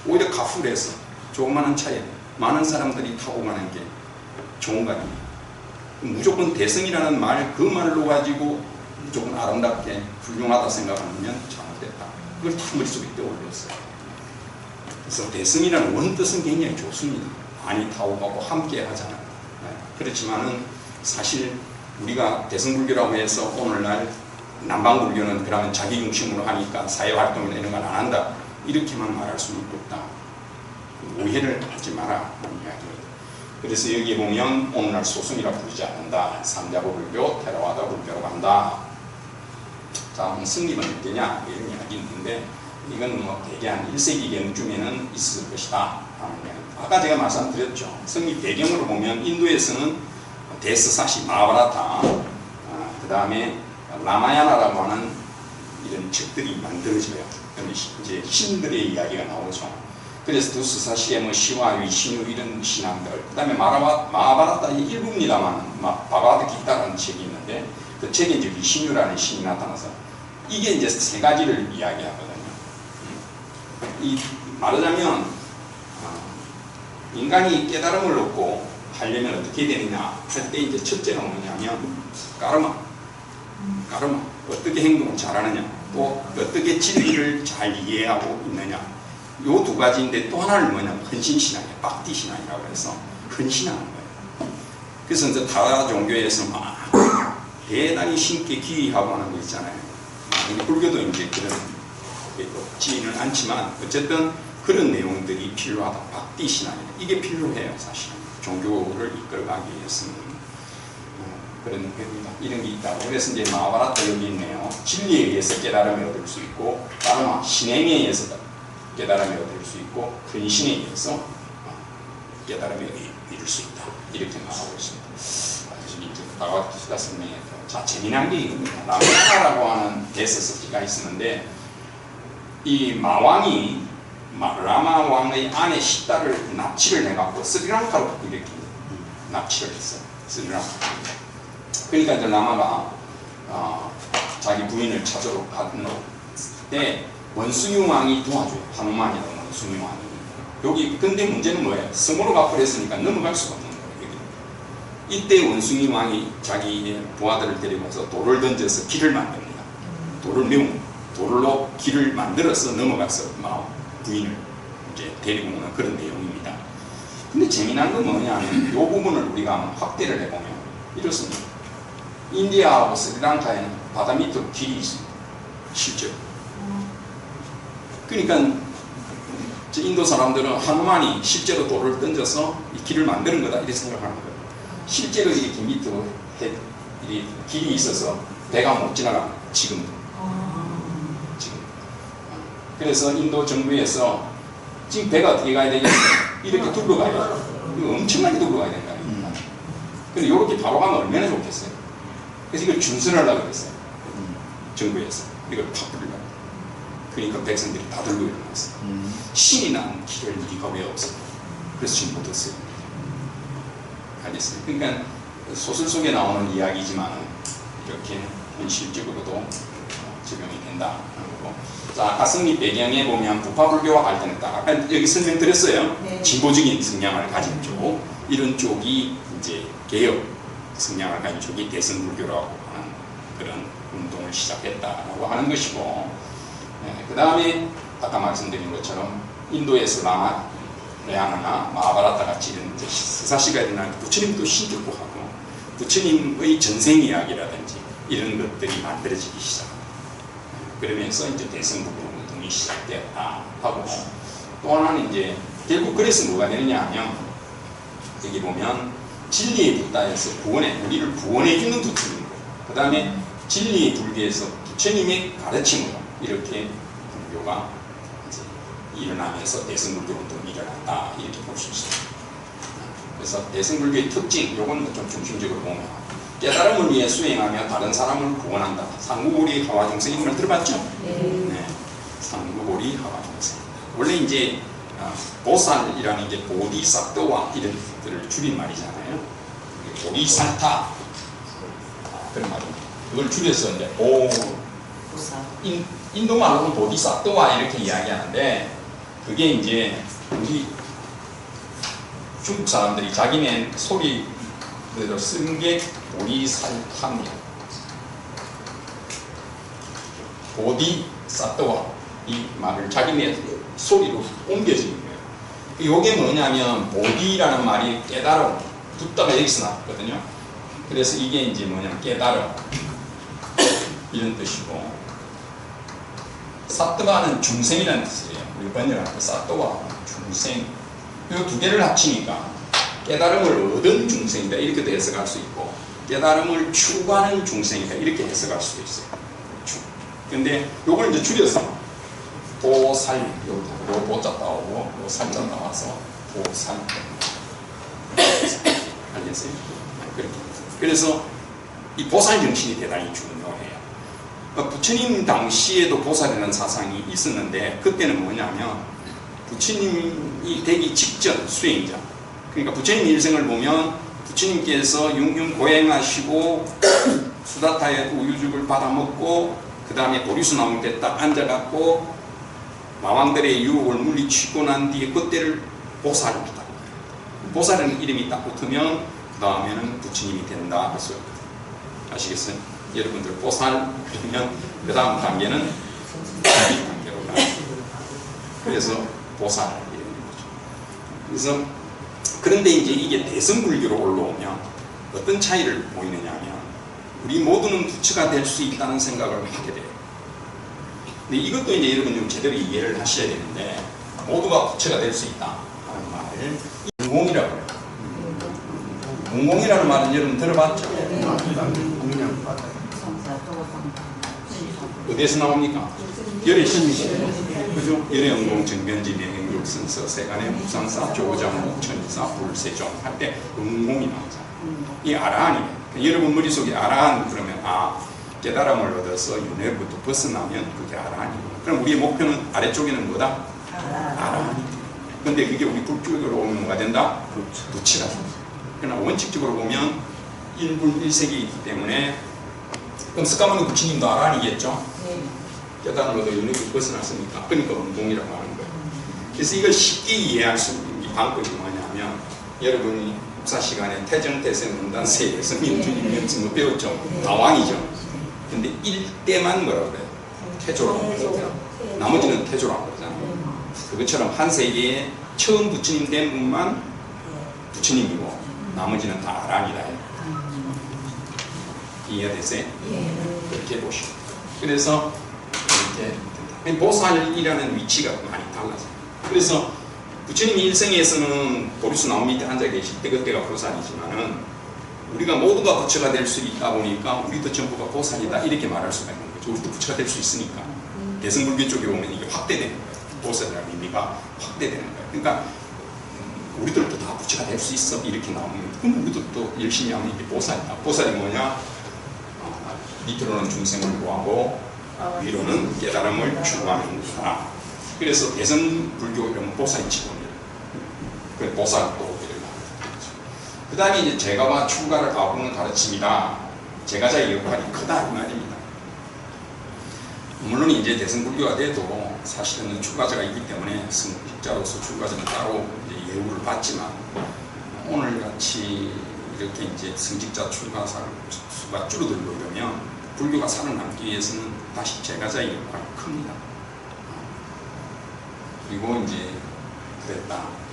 오히려 가풀해서 조그마한 차에 많은 사람들이 타고 가는 게 좋은 거 아닙니까? 무조건 대승이라는 말 그 말로 가지고 무조건 아름답게 훌륭하다 생각하면 잘못됐다. 그걸 다 머릿속에 떠올렸어요. 그래서 대승이라는 원뜻은 굉장히 좋습니다. 많이 타고 가고 함께 하잖아요. 그렇지만은 사실 우리가 대승불교라고 해서 오늘날 남방불교는 그러면 자기 중심으로 하니까 사회활동이나 이런 건 안 한다. 이렇게만 말할 수는 없다. 오해를 하지 마라 하는 이야기입니다. 그래서 여기에 보면 오늘날 소승이라 부르지 않는다. 삼자부불교, 테라와다 불교라고 한다. 자, 승립은 어떠냐 이런 이야기 있는데 이건 뭐 대개 한 1세기경쯤에는 있을 것이다 하는 이야기. 아까 제가 말씀드렸죠. 승립 배경으로 보면 인도에서는 데스사시, 마하바라타, 그 다음에 라마야나라고 하는 이런 책들이 만들어져요. 이제 신들의 이야기가 나오죠. 그래서 두스사시에 뭐 시와 위신유 이런 신앙들, 그 다음에 마하바라타의 일부입니다만 바바드기타라는 책이 있는데 그 책에 이제 위신유라는 신이 나타나서 이게 이제 세 가지를 이야기하거든요. 이 말하자면 인간이 깨달음을 얻고 하려면 어떻게 되느냐 할 때 이제 첫째는 뭐냐면 까르마 어떻게 행동을 잘하느냐 또 어떻게 진리를 잘 이해하고 있느냐 요 두 가지인데 또 하나는 뭐냐면 헌신신앙이에요. 박디신앙이라고 해서 헌신하는 거예요. 그래서 이제 다라 종교에서 막 대단히 신께 기이하고 하는 거 있잖아요. 불교도 이제 그런 없지는 않지만 어쨌든 그런 내용들이 필요하다. 박디신앙이에요. 이게 필요해요. 사실 종교를 이끌어가기 위해서는 그런 겁니다. 이런 게 있다고. 그래서 이제 마하바라타 여기 있네요. 진리에 의해서 깨달음을 얻을 수 있고 다르마 신행에 의해서 깨달음을 얻을 수 있고 근신에 의해서 깨달음을 이룰 수 있다. 이렇게 말하고 있습니다. 이제 다가와서 설명해요. 자, 재미난 게 이겁니다. 라마야나라고 하는 데스서기가 있었는데 이 마왕이 라마 왕의 아내 시다를 납치를 해갖고 스리랑카로 이렇게 납치를 했어요. 스리랑카. 그러니까 이제 라마가 자기 부인을 찾으러 갔을 때 원숭이 왕이 도와줘요. 하누만이라는 원숭이 왕이. 여기 근데 문제는 뭐예요? 성으로 가버렸으니까 넘어갈 수가 없는 거예요. 이때 원숭이 왕이 자기 부하들을 데리고서 돌을 던져서 길을 만듭니다. 돌을 메운 돌로 길을 만들어서 넘어가서 부인을 이제 데리고 오는 그런 내용입니다. 근데 재미난 건 뭐냐면 이 부분을 우리가 한번 확대를 해보면 이렇습니다. 인디아하고 스리랑카에는 바다 밑으로 길이 있습니다. 실제로. 그러니까 인도 사람들은 하누만이 실제로 돌을 던져서 이 길을 만드는 거다 이렇게 생각하는 거예요. 실제로 이렇게 밑으로 길이 있어서 배가 못 지나가는 거예요. 지금도. 지금. 그래서 인도 정부에서 지금 배가 어떻게 가야 되겠어요? 이렇게 둘러가야 이거 엄청나게 둘러가야 되는 거 아닙니까? 근데 이렇게 바로 가면 얼마나 좋겠어요? 그래서 이걸 준선하려고 그랬어요. 정부에서. 이걸 파뿌리려고. 그러니까 백성들이 다 들고 일어났어요. 신이 난 길을 네가 왜 없어? 그래서 지금 못 얻었어요. 알겠어요? 그러니까 소설 속에 나오는 이야기지만 이렇게 현실적으로도 적용이 된다. 자, 아까 성립 배경에 보면 부파불교와 발전했다. 아까 여기 설명드렸어요. 네. 진보적인 성향을 가진 쪽, 이런 쪽이 이제 개혁 성향을 가진 쪽이 대승불교라고 하는 그런 운동을 시작했다라고 하는 것이고, 그 다음에 아까 말씀드린 것처럼 인도에서 라마야나 마하바라타 같이 이런 서사시가 일어날 때 부처님도 신격고 하고 부처님의 전생 이야기라든지 이런 것들이 만들어지기 시작합니다. 그러면서 이제 대승불교 운동이 시작되었다 하고, 또 하나는 이제 결국 그래서 뭐가 되느냐 하면 여기 보면 진리의 불다에서 우리를 구원해주는 부처님, 그 다음에 진리의 불교에서 부처님의 가르침으로 이렇게 불교가 이제 일어나면서 대승불교 운동이 일어났다 이렇게 볼 수 있습니다. 그래서 대승불교의 특징, 요건 좀 중심적으로 보면 깨달음을 위해 수행하며 다른 사람을 구원한다. 상구보리 하와중생, 이걸 들어봤죠? 네. 상구보리 하와중생. 원래 이제 보살이라는 게 보디사또와 이런 것들을 줄인 말이잖아요. 보디사타 그런 말입니다. 그걸 줄여서 이제 인도 말로는 보디사또와 이렇게 이야기하는데, 그게 이제 우리 중국 사람들이 자기네 소리대로 쓴 게 보디살타입니다. 보디사또와 이 말을 자기네 소리로 옮겨지는 거예요. 이게 뭐냐면 보디라는 말이 깨달음, 붓다가 여기서 나왔거든요. 그래서 이게 이제 뭐냐면 깨달음 이런 뜻이고, 사또가는 중생이라는 뜻이에요. 우리 번역할 때 사또와 중생, 이 두 개를 합치니까 깨달음을 얻은 중생이다 이렇게도 해석할 수 있고, 깨달음을 추구하는 중생이다 이렇게 해석할 수도 있어요. 근데 요걸 이제 줄여서 보살, 요 보자 나오고 요 살자 나와서 보살. 알겠어요? 그렇게. 그래서 이 보살 정신이 대단히 중요해요. 부처님 당시에도 보살이라는 사상이 있었는데, 그때는 뭐냐면 부처님이 되기 직전 수행자, 그러니까 부처님 일생을 보면 부처님께서 융융 고행하시고 수다타의 우유죽을 받아먹고 그 다음에 보리수 나무 때 딱 앉아갖고 마왕들의 유혹을 물리치고 난 뒤에 그때를 보살입니다. 보살이라는 이름이 딱 붙으면 그 다음에는 부처님이 된다. 그래서 아시겠어요? 여러분들 보살 그러면 그 다음 단계는 단계로 가요. 그래서 보살 이런 거죠. 그래서 그런데 이제 이게 대승불교로 올라오면 어떤 차이를 보이느냐면 우리 모두는 부처가 될 수 있다는 생각을 하게 돼요. 근데 이것도 이제 여러분 좀 제대로 이해를 하셔야 되는데, 모두가 부처가 될 수 있다 하는 말을 공공이라고 해요. 공공이라는 말은 여러분 들어봤죠? 어디에서 나옵니까? 열애신이죠. 그죠? 열애영공 정변지 명행육선서 세간의 무상사 조장목 천사 불세종 할 때 응공이 나오잖아요. 이 아라한이에요. 여러분 머릿속에 아라한 그러면 깨달음을 얻어서 윤회로부터 벗어나면 그게 아라한이고, 그럼 우리의 목표는 아래쪽에는 뭐다? 아라한이. 근데 그게 우리 불교적으로 오면 뭐가 된다? 부처가 된다. 그러나 원칙적으로 보면 1분 1세기이기 때문에, 그럼 스카모니 부처님도 아라한이겠죠? 깨달음을 얻어 윤회로부터 벗어났으니까, 그러니까 운동이라고 하는 거예요. 그래서 이걸 쉽게 이해할 수 있는 방법이 뭐냐면, 여러분이 국사 시간에 태정, 태생, 문단, 세에서 민주주의 명칭을 배웠죠. 다왕이죠. 근데 1대만 뭐라고 그래요? 태조라고 그러죠. 나머지는 태조라고 그러잖아요. 그것처럼 한 세계에 처음 부처님 된 분만 부처님이고 나머지는 다 아랍니다. 이해가 되세요? 그렇게 보시고. 그래서 이렇게 보살이라는 위치가 많이 달라져요. 그래서 부처님이 일생에서는 보리수 나무 밑에 앉아 계실 때 그때가 보살이지만은 우리가 모두가 부처가 될 수 있다 보니까 우리도 전부가 보살이다 이렇게 말할 수가 있는 거죠. 우리도 부처가 될 수 있으니까. 대승불교 쪽에 보면 이게 확대되는 거예요. 보살이라는 의미가 확대되는 거예요. 그러니까 우리들도 다 부처가 될 수 있어 이렇게 나오면 그럼 우리도 또 열심히 하면 이게 보살이다. 보살이 뭐냐? 밑으로는 중생을 구하고 위로는 깨달음을 추구하는 거다. 그래서 대승불교 이런 보살이 치고입니다. 그 보살도 그 다음에 이제 제가와 출가를 가르치는 가르침이다. 제가자의 역할이 크다 이 말입니다. 물론 이제 대승불교가 돼도 사실은 출가자가 있기 때문에 승직자로서 출가자는 따로 이제 예우를 받지만 오늘 같이 이렇게 이제 승직자 출가자 수가 줄어들고 이러면 불교가 살아남기 위해서는 다시 제가자의 역할이 큽니다. 그리고 이제 그랬다.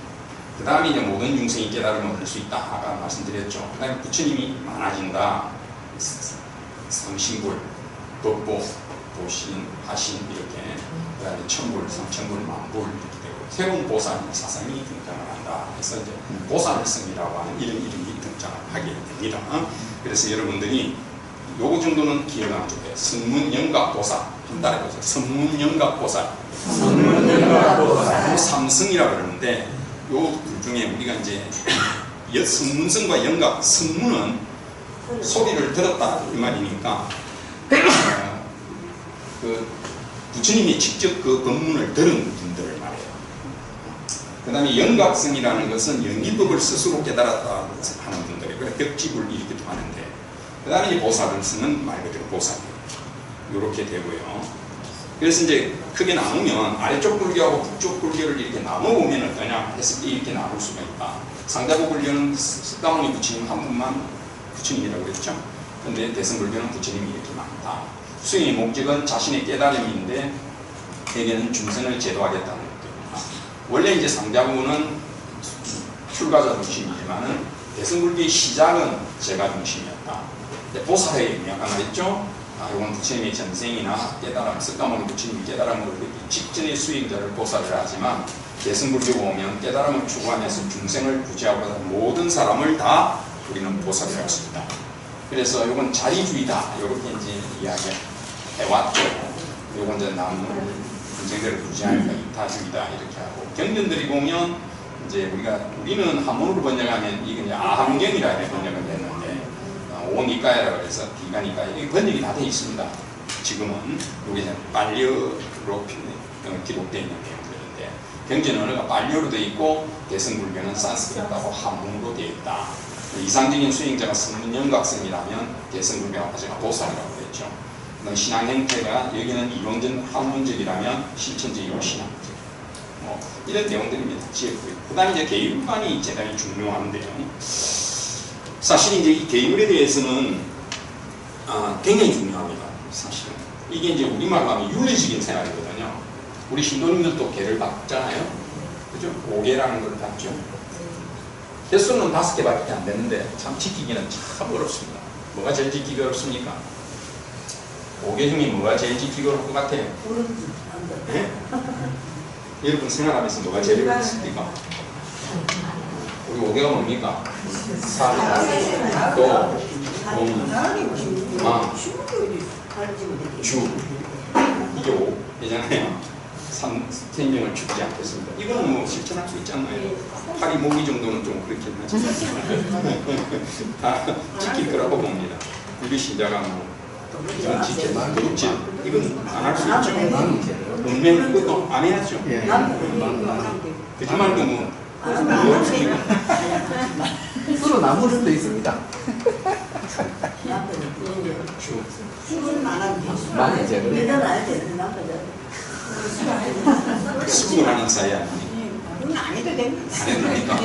그 다음에 이제 모든 중생이 깨달음을 얻을 수 있다. 아까 말씀드렸죠. 그 다음에 부처님이 많아진다. 상신불, 법보, 보신, 하신 이렇게 그 다음에 천불, 삼천불, 만불 이렇게 되고 새로운 보살 사상이 등장을 한다. 그래서 이제 보살성이라고 하는 이런 이름이 등장을 하게 됩니다. 그래서 여러분들이 요거 정도는 기억하면 좋겠어요. 성문영각보살 한 달에 보세요. 성문영각보살 삼성이라고 그러는데 요 둘 중에 우리가 이제 성문성과 영각, 성문은 소리를 들었다 이 말이니까 그 부처님이 직접 그 법문을 들은 분들을 말해요. 그 다음에 영각성이라는 것은 연기법을 스스로 깨달았다 하는 분들이 그래 벽집을 이렇게도 하는데 그 다음에 보살성은 말 그대로 보살이에요. 이렇게 되고요. 그래서 이제 크게 나누면 아래쪽 불교하고 북쪽 불교를 이렇게 나눠보면 어떠냐 했을 때 이렇게 나눌 수가 있다. 상자부 불교는 석가모니 부처님 한 분만 부처님이라고 그랬죠. 근데 대승불교는 부처님이 이렇게 많다. 수행의 목적은 자신의 깨달음인데 대개는 중생을 제도하겠다는 것입니다. 원래 이제 상자부는 출가자 중심이지만은 대승불교의 시작은 제가 중심이었다. 보살의 의미가 말했죠. 이건 부처님의 전생이나 깨달음, 석가모니 부처님이 깨달음을 얻기 직전의 수행자를 보살을 하지만 대승불교 보면 깨달음을 추구하면서 중생을 구제하고 모든 사람을 다 우리는 보살을 할 수 있다. 그래서 이건 자리주의다. 이렇게 이제 이야기해왔죠. 이건 이제 남 중생들을 구제하니까 이타주의다 이렇게 하고 경전들이 보면 이제 우리는 한문으로 번역하면 이게 이제 아함경이라 이렇게 번역을 했는데 오니까야라고 해서 비가니까야 이게 번역이 다 되어 있습니다. 지금은 여기는 빨려로 기록되어 있는 내용들인데 경전 언어가 빨려로 되어 있고 대승불교는 산스크리트하고 한문으로 되어 있다. 이상적인 수행자가 성문영각성이라면 대승불교가 제가 보살이라고 했죠. 신앙 형태가 여기는 이론적 학문적이라면 실천적이고 신앙적 이런 내용들입니다. 그 다음에 이제 계율관이 대단히 중요한데요. 사실 이제 이 계율에 대해서는 굉장히 중요합니다. 사실은 이게 이제 우리말로 하면 윤리적인 생활이거든요. 우리 신도님들도 계를 받잖아요. 그죠? 5계라는 걸 받죠. 개수는 5개밖에 안 되는데 참 지키기는 참 어렵습니다. 뭐가 제일 지키기 어렵습니까? 5개 중에 뭐가 제일 지키기 어려울 것 같아요? 네? 여러분 생활하면서 뭐가 제일 어렵습니까? 우리 5개가 뭡니까? 사, 또, 주. 이게 5개잖아요. 생명을 죽지 않겠습니다. 이거는 뭐 실천할 수 있잖아요. 팔이 모기 정도는 좀 그렇긴 하지만 다 지킬 거라고 봅니다. 우리 신자가 뭐 이건 지킬 그렇지. 이건 안 할 수 있죠. 운명 그것도 안 해야죠. 그지 말고 뭐 서로 나눌 수도 있습니다. 많이 수긍을 하는 사이 아닙니까? 안 해도 됩니다. 안 해도 되니까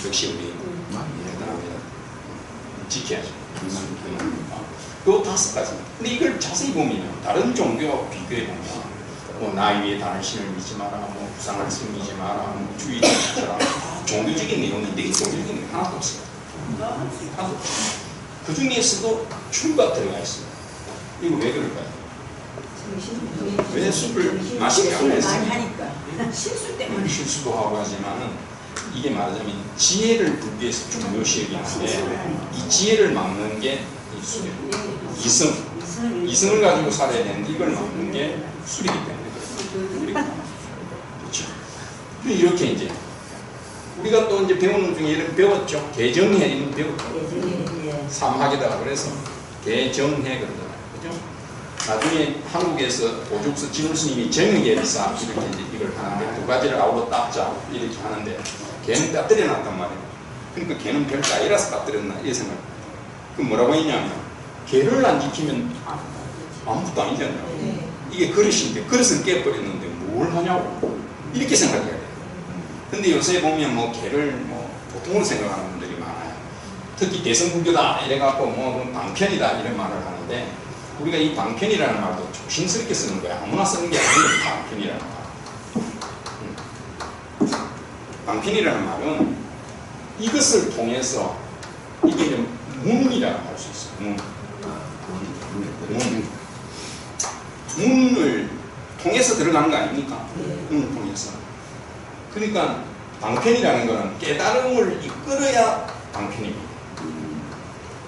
역시 우리 대단합니다. 지켜야죠. 그 5가지. 근데 이걸 자세히 보면 다른 종교와 비교해 보면 뭐 나 위에 다른 신을 믿지 마라, 뭐 부상을 섬기지 마라, 뭐 주의를 지켜라. 종교적인 내용인데 이 종교적인 내용 하나도 없어요. 하나도 없어요. 그 중에서도 술가 들어가 있어요. 이거 왜 그럴까요? 왜 술을 마시게 안 했어요? 실수 때문에. 실수도 하고 하지만은 이게 말하자면 지혜를 불교에서 중요시 여기는데 이 지혜를 막는 게 이 술이에요. 이승을 가지고 살아야 되는데 이걸 막는 게 술이기 때문에 그렇죠. 이렇게 이제 우리가 또 이제 배우는 중에 이런 배웠죠. 개정해는 배웠죠. 삼학에다가 그래서 개정해 그러잖아요. 그죠? 나중에 한국에서 오죽서 진울 스님이 정의계리사 이렇게 이제 이걸 하는데 두 가지를 아우러 닦자 이렇게 하는데 걔는 따뜨려 놨단 말이에요. 그러니까 걔는 별 따위라서 따뜨렸나 이 생각. 그 뭐라고 했냐면 걔를 안 지키면 아무것도 아니잖아요. 이게 그릇인데 그릇은 깨버렸는데 뭘 하냐고 이렇게 생각해야 돼요. 근데 요새 보면 뭐 걔를 뭐 보통으로 생각하는 분들이 많아요. 특히 대성불교다 이래갖고 뭐 방편이다 이런 말을 하는데 우리가 이 방편이라는 말도 조심스럽게 쓰는 거야. 아무나 쓰는 게 아니에요. 방편이라는 말. 방편이라는 말은 이것을 통해서 이게 이제 문이라고 할 수 있어요. 문을 통해서 들어가는 거 아닙니까? 문을 통해서. 그러니까 방편이라는 거는 깨달음을 이끌어야 방편입니다.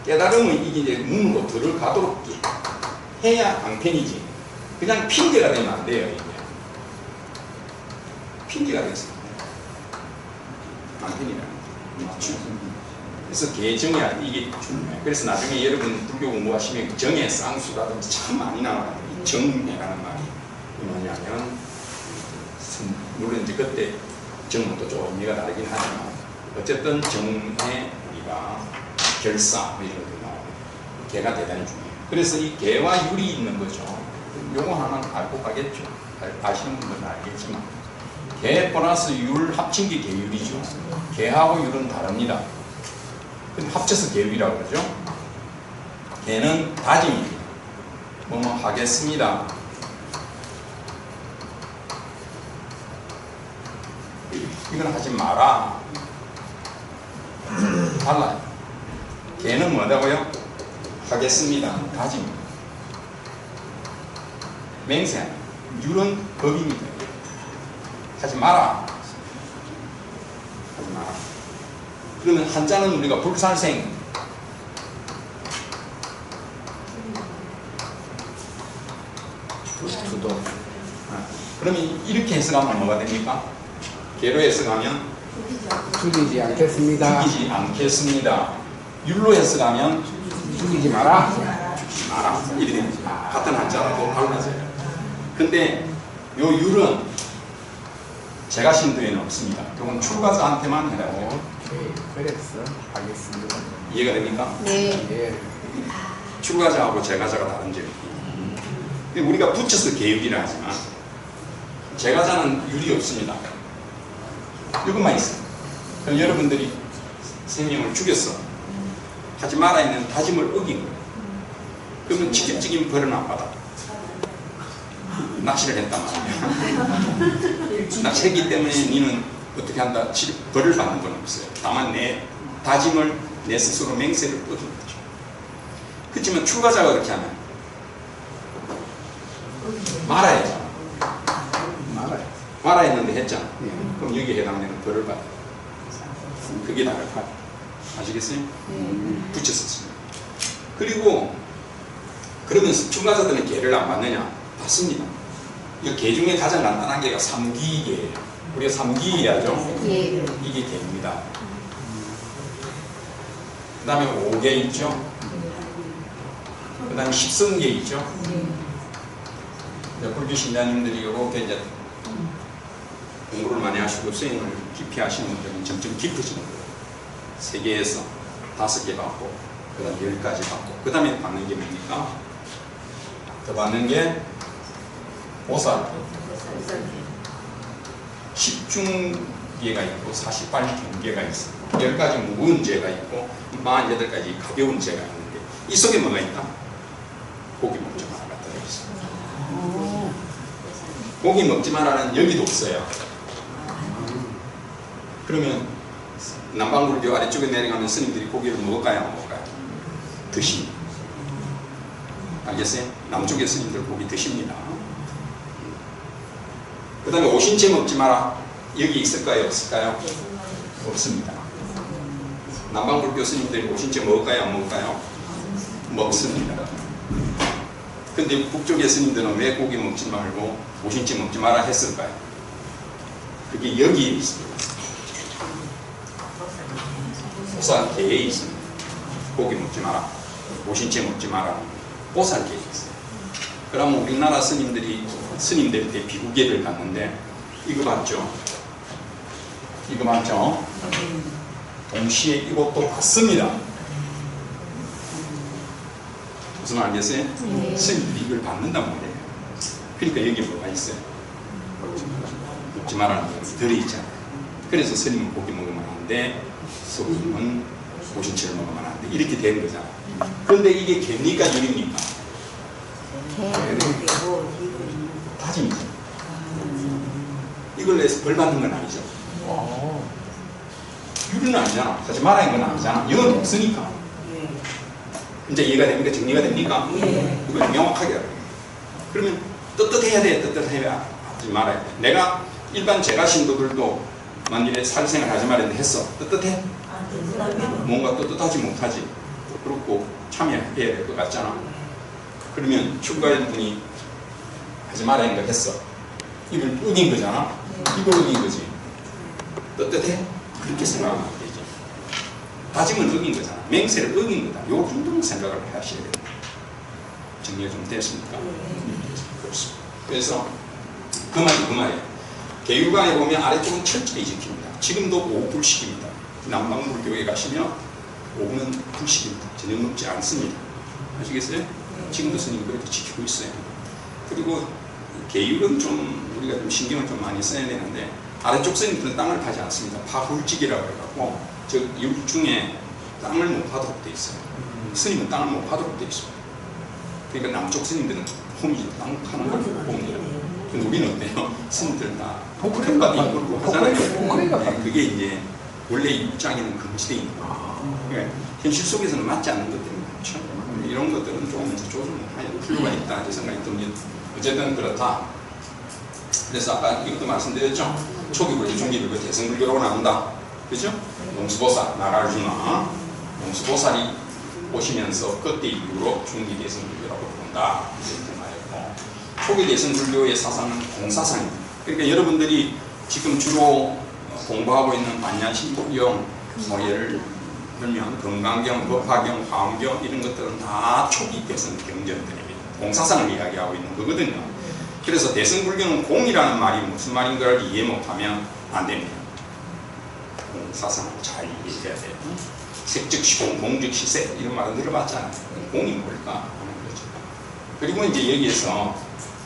깨달음은 이게 이제 문으로 들어가도록 해야 방편이지. 그냥 핑계가 되면 안 돼요. 이게. 핑계가 됐어요. 방편이라는 거. 그래서 개정이야 이게 중요해요. 그래서 나중에 여러분 불교 공부하시면 정의 쌍수라든지 참 많이 나와요. 이 정의라는 말이 뭐냐면 물론 이제 그때 정은 또 조금 의미가 다르긴 하지만 어쨌든 정의 우리가 결사 이런 거 나와요. 개가 대단히 중요해요. 그래서 이 개와 율이 있는 거죠. 요거 하나 알고 가겠죠. 아시는 분들은 알겠지만 개 플러스 율 합친 게 개율이죠. 개하고 율은 다릅니다. 합쳐서 계율이라고 그러죠. 개는 다짐입니다. 뭐뭐 하겠습니다. 이건 하지 마라. 달라요. 개는 뭐라고요? 하겠습니다. 다짐입니다. 맹세. 율은 법입니다. 하지 마라. 하지 마라. 그러면 한자는 우리가 불살생 수도. 그러면 이렇게 해석하면 뭐가 됩니까? 개로 해석하면 죽이지 않겠습니다. 죽이지 않겠습니다. 율로 해석하면 죽이지 마라. 죽이지 마라. 이렇게 됩니다. 같은 한자라도 달라져요. 근데 요 율은 제가 신도에는 없습니다. 이건 출가자한테만 해당돼요. 그래서 하겠습니다. 이해가 됩니까? 네. 예. 출가자하고 제가자가 다른 점이 있고 우리가 붙여서 계율이라 하지만 제가자는 율이 없습니다. 이것만 있어요. 그럼 여러분들이 생명을 죽였어. 하지 말아 있는 다짐을 어긴 거예요. 그러면 직접적인 벌은 안 받아. 낚시를 했단 말이야. 낚시했기 때문에 니는 어떻게 한다? 벌을 받는 건 없어요. 다만 내 다짐을 내 스스로 맹세를 어긴 거죠. 그렇지만 출가자가 그렇게 하면 말아야죠. 말아요. 말아야 했는데 했잖아. 예. 그럼 여기에 해당되는 벌을 받아. 그게 다를 것 아시겠어요? 붙여서 씁니다. 그리고 그러면서 출가자들은 개를 안 받느냐? 받습니다. 이 개 중에 가장 간단한 개가 삼기개예요. 우리가 삼기개하죠? 예. 이게 개입니다. 그 다음에 5개 있죠? 그 다음에 10성계 있죠? 불교 신자님들이 이렇게 이제 공부를 많이 하시고 수행을 깊이 하시는 분들은 점점 깊어지는 거예요. 3개에서 5개 받고, 그 다음에 10가지 받고, 그 다음에 받는 게 뭡니까? 더 받는 게 보살. 10중계가 있고 48경계가 있어요. 10가지 무거운 죄가 있고 48가지 가벼운 죄가 있는데 이 속에 뭐가 있다? 고기 목적 하나가 들어있어요. 고기 먹지 마라는 여기도 없어요. 그러면 남방불교 아래쪽에 내려가면 스님들이 고기를 먹을까요? 안 먹을까요? 드십니다. 알겠어요? 남쪽의 스님들 고기 드십니다. 그 다음에 오신채 먹지 마라. 여기 있을까요? 없을까요? 없습니다. 남방불교 스님들이 오신채 먹을까요? 안 먹을까요? 먹습니다. 근데 북쪽의 스님들은 왜 고기 먹지 말고 오신채 먹지 마라 했을까요? 그게 여기에 있습니다. 보살계에 있습니다. 고기 먹지 마라. 오신채 먹지 마라. 보살계에 있어요. 그러면 우리나라 스님들 때 비구계를 갔는데 이거 봤죠? 이거 봤죠? 동시에 이것도 봤습니다. 무슨 말 알겠어요? 스님들이 이걸 받는단 말이에요. 그러니까 여기 뭐가 있어요? 먹지 말라는 것이 들어있잖아요. 그래서 스님은 고기 먹으면 안 돼, 스님은 오신채를 먹으면 안 돼. 이렇게 된 거잖아요. 그런데 이게 개입니까? 유입니까? 다집니다. 이걸 내서 벌 받는 건 아니죠. 유리는 아니잖아. 하지 말라는 건 아니잖아. 이건 없으니까. 이제 이해가 됩니까? 정리가 됩니까? 이걸 명확하게 알아요. 그러면 떳떳해야 돼. 떳떳해야 하지 말아야 돼. 내가 일반 제가 신도들도 만일에 사회생활 하지 말했는데 했어. 떳떳해? 뭔가 떳떳하지 못하지. 그렇고 참여해야 될 것 같잖아. 그러면 추가인 분이 하지 말아야 거 했어. 이걸 어긴 거잖아. 이걸 어긴 거지. 떳떳해? 그렇게 생각하면 안 되지. 다짐을 어긴 거잖아. 맹세를 어긴 거다. 요 정도는 생각을 하셔야 돼요. 정리가 좀 됐습니까? 그렇습니다. 그래서 그 말이에요. 계율관에 보면 아래쪽은 철저히 지킵니다. 지금도 오후 불식입니다. 남방불교에 가시면 오후는 불식입니다. 저녁 먹지 않습니다. 아시겠어요? 지금도 스님이 그렇게 지키고 있어요. 그리고 계율은 좀 우리가 좀 신경을 좀 많이 써야 되는데 아래쪽 스님들은 땅을 파지 않습니다. 파불직이라고 해갖고 저 율 중에 땅을 못 파도록 돼 있어요. 스님은 땅을 못 파도록 돼 있습니다. 그러니까 남쪽 스님들은 홈이 땅 파는 걸 봅니다. 근데 우리는 어때요? 스님들 다 흙밭에 이걸로 하잖아요. 그게 이제 원래 입장에는 금지되어 있는 거예요. 그러니까 현실 속에서는 맞지 않는 것들이 많죠. 이런 것들은 조금 조정할 필요가 있다 이런 생각이 듭니다. 어쨌든 그렇다. 그래서 아까 이것도 말씀드렸죠. 초기불교, 중기불교, 대승불교라고 나온다. 그죠? 농수보살, 나가르주나 농수보살이 오시면서 그때 이후로 중기대승불교라고 부른다. 이렇게 말했고, 초기 대승불교의 사상은 공사상입니다. 그러니까 여러분들이 지금 주로 공부하고 있는 반야신경, 뭐 예를 들면 건강경, 법화경, 화엄경 이런 것들은 다 초기 대승 경전들입니다. 공사상을 이야기하고 있는 거거든요. 그래서 대승불교는 공이라는 말이 무슨 말인가를 이해 못하면 안 됩니다. 공사상을 잘 이해해야 돼요. 색즉시공, 공즉시색 이런 말은 들어봤잖아요. 공이 뭘까 하는 거죠. 그리고 이제 여기에서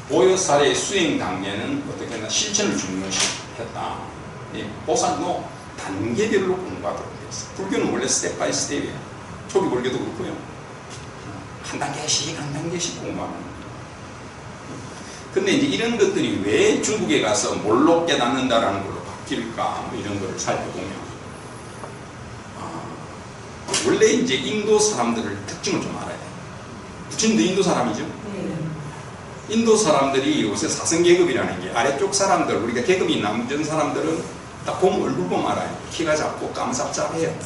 보여사례 수행 단계는 어떻게 했나 실천을 중요시했다. 보살도 단계별로 공부하도록 되어 있어요. 불교는 원래 스텝 바이 스텝이에요. 초기 불교도 그렇고요. 한 단계씩 공부하는 거예요. 근데 이제 이런 것들이 왜 중국에 가서 뭘로 깨닫는다라는 걸로 바뀔까 뭐 이런 걸 살펴보면 원래 이제 인도 사람들을 특징을 좀 알아야 돼요. 부처님도 인도 사람이죠. 인도 사람들이 요새 사성계급이라는 게 아래쪽 사람들, 우리가 계급이 남전 사람들은 딱 보면 얼굴 보면 알아요. 키가 작고 깜삽잡해요.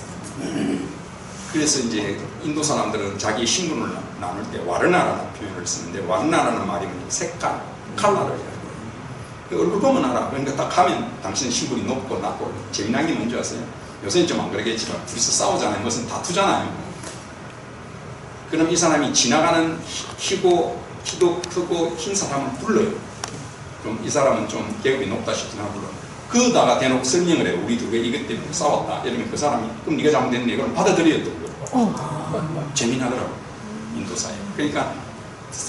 그래서 이제 인도 사람들은 자기 신분을 나눌 때 와르나라는 표현을 쓰는데 와르나라는 말이 색깔, 컬러를 이야기해요. 얼굴 보면 알아. 그러니까 딱 하면 당신 신분이 높고 낮고 재미난 게 뭔지 아세요? 요새는 좀 안 그러겠지만 둘이서 싸우잖아요. 무슨 다투잖아요. 그럼 이 사람이 지나가는 키도 크고 흰 사람은 불러요. 그럼 이 사람은 좀 계급이 높다 싶지만 불러요. 그러다가 대놓고 설명을 해요. 우리 둘이 이것 때문에 싸웠다. 이러면 그 사람이 그럼 네가 잘못했네. 그럼 받아들여요. 재미나더라고. 인도 사회. 그러니까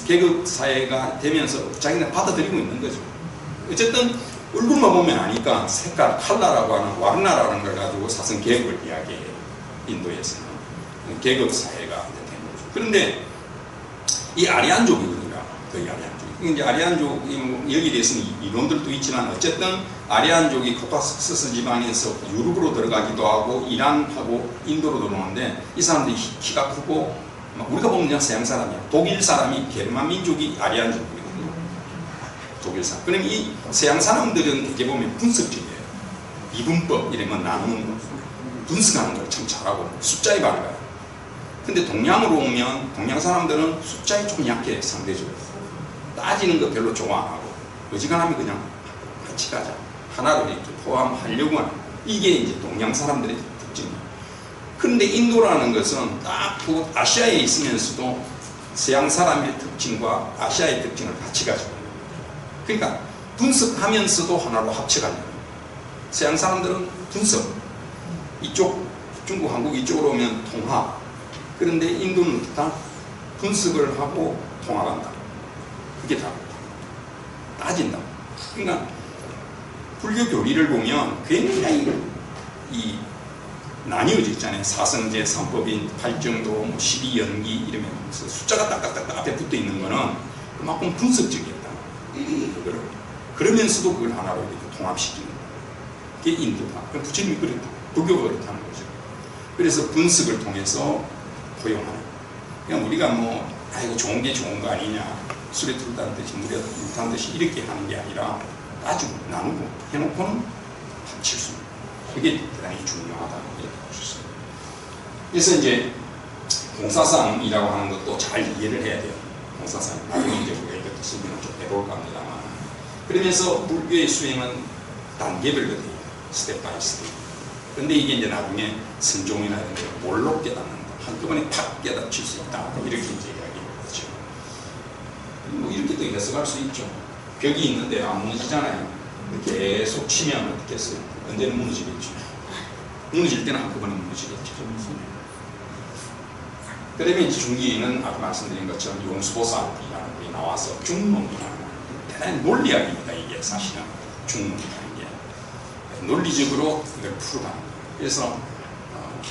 계급 사회가 되면서 자기는 받아들이고 있는 거죠. 어쨌든 얼굴만 보면 아니까 색깔, 컬러라고 하는 와르나라는 걸 가지고 사성 계급을 이야기해요. 인도에서는 계급 사회가 된 거죠. 그런데 이 아리안족이 우리가 거의 아리안족. 이제 아리안족이 여기에 대해서는 이론들도 있지만 어쨌든 아리안족이 코카서스 지방에서 유럽으로 들어가기도 하고 이란하고 인도로 들어오는데 이 사람들이 키가 크고 우리가 보면 그냥 서양 사람이야. 독일 사람이 게르만 민족이 아리안족이거든요. 독일 사람. 그럼 이 서양 사람들은 되게 보면 분석적이에요. 이분법 이런 건 나누는 거, 분석하는 걸 참 잘하고 숫자에 밝아요. 근데 동양으로 오면 동양 사람들은 숫자에 좀 약해 상대적으로. 따지는 거 별로 좋아 안 하고 어지간하면 그냥 같이 가자. 하나로 이렇게 포함하려고 하는 이게 이제 동양 사람들의 특징이에요. 그런데 인도라는 것은 딱 그 아시아에 있으면서도 서양 사람의 특징과 아시아의 특징을 같이 가지고 있는 거예요. 그러니까 분석하면서도 하나로 합쳐가려고 해요. 서양 사람들은 분석, 이쪽 중국, 한국 이쪽으로 오면 통합. 그런데 인도는 다 분석을 하고 통합한다. 그게 다 따진다. 그러니까 불교 교리를 보면 굉장히 이 나뉘어져 있잖아요. 사성제, 삼법인, 팔정도, 12연기 이러면서 숫자가 딱딱딱 앞에 붙어 있는 거는 그만큼 분석적이었다. 그러면서도 그걸 하나로 이렇게 통합시키는 거예요. 그게 인도다. 부처님이 그랬다. 불교가 그렇다는 거죠. 그래서 분석을 통해서 포용하는. 그냥 우리가 뭐 이거 좋은 게 좋은 거 아니냐, 술에 들다는 듯이 물에 물타는 듯이 이렇게 하는 게 아니라 따지고 나누고 해놓고는 합칠 수 있는. 그게 대단히 중요하다. 그래서 이제 공사상이라고 하는 것도 잘 이해를 해야 돼요. 공사상. 나중에 이제 우리가 이것도 설명을 좀 해볼까 합니다만. 그러면서 불교의 수행은 단계별로 돼요. 스텝 바이 스텝. 근데 이게 이제 나중에 선종이나 이런 게 뭘로 깨닫는다. 한꺼번에 팍 깨닫힐 수 있다. 이렇게 이제 이야기를 하죠. 뭐 이렇게 또 해석할 수 있죠. 벽이 있는데 안 무너지잖아요. 계속 치면 어떻게 했어요? 언제는 무너지겠죠. 무너질 때는 한꺼번에 무너지겠죠. 그러면 이제 중기는 아까 말씀드린 것처럼 용수보살이라는 게 나와서 중론이라는 대단히 논리학입니다. 이게 사실은 중론이라는 게 논리적으로 이걸 풀어가는 거예요. 그래서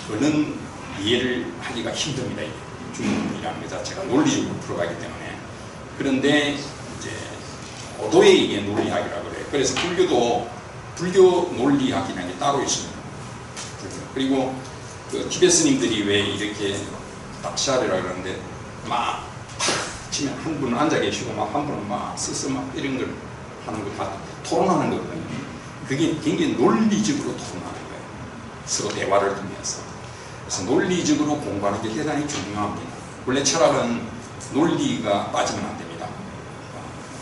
그는 이해를 하기가 힘듭니다. 이게 중론이라는 것 자체가 논리적으로 풀어가기 때문에. 그런데 이제 오도에 이게 논리학이라고 그래요. 그래서 불교도 불교 논리학이라는 게 따로 있습니다. 그리고 그 티베트 스님들이 왜 이렇게 닥샤르라 그러는데 막 치면 한 분은 앉아 계시고 막 한 분은 막 스스 막 이런 걸 하는 거 다 토론하는 거거든요. 그게 굉장히 논리적으로 토론하는 거예요. 서로 대화를 통해서. 그래서 논리적으로 공부하는 게 대단히 중요합니다. 원래 철학은 논리가 빠지면 안 됩니다.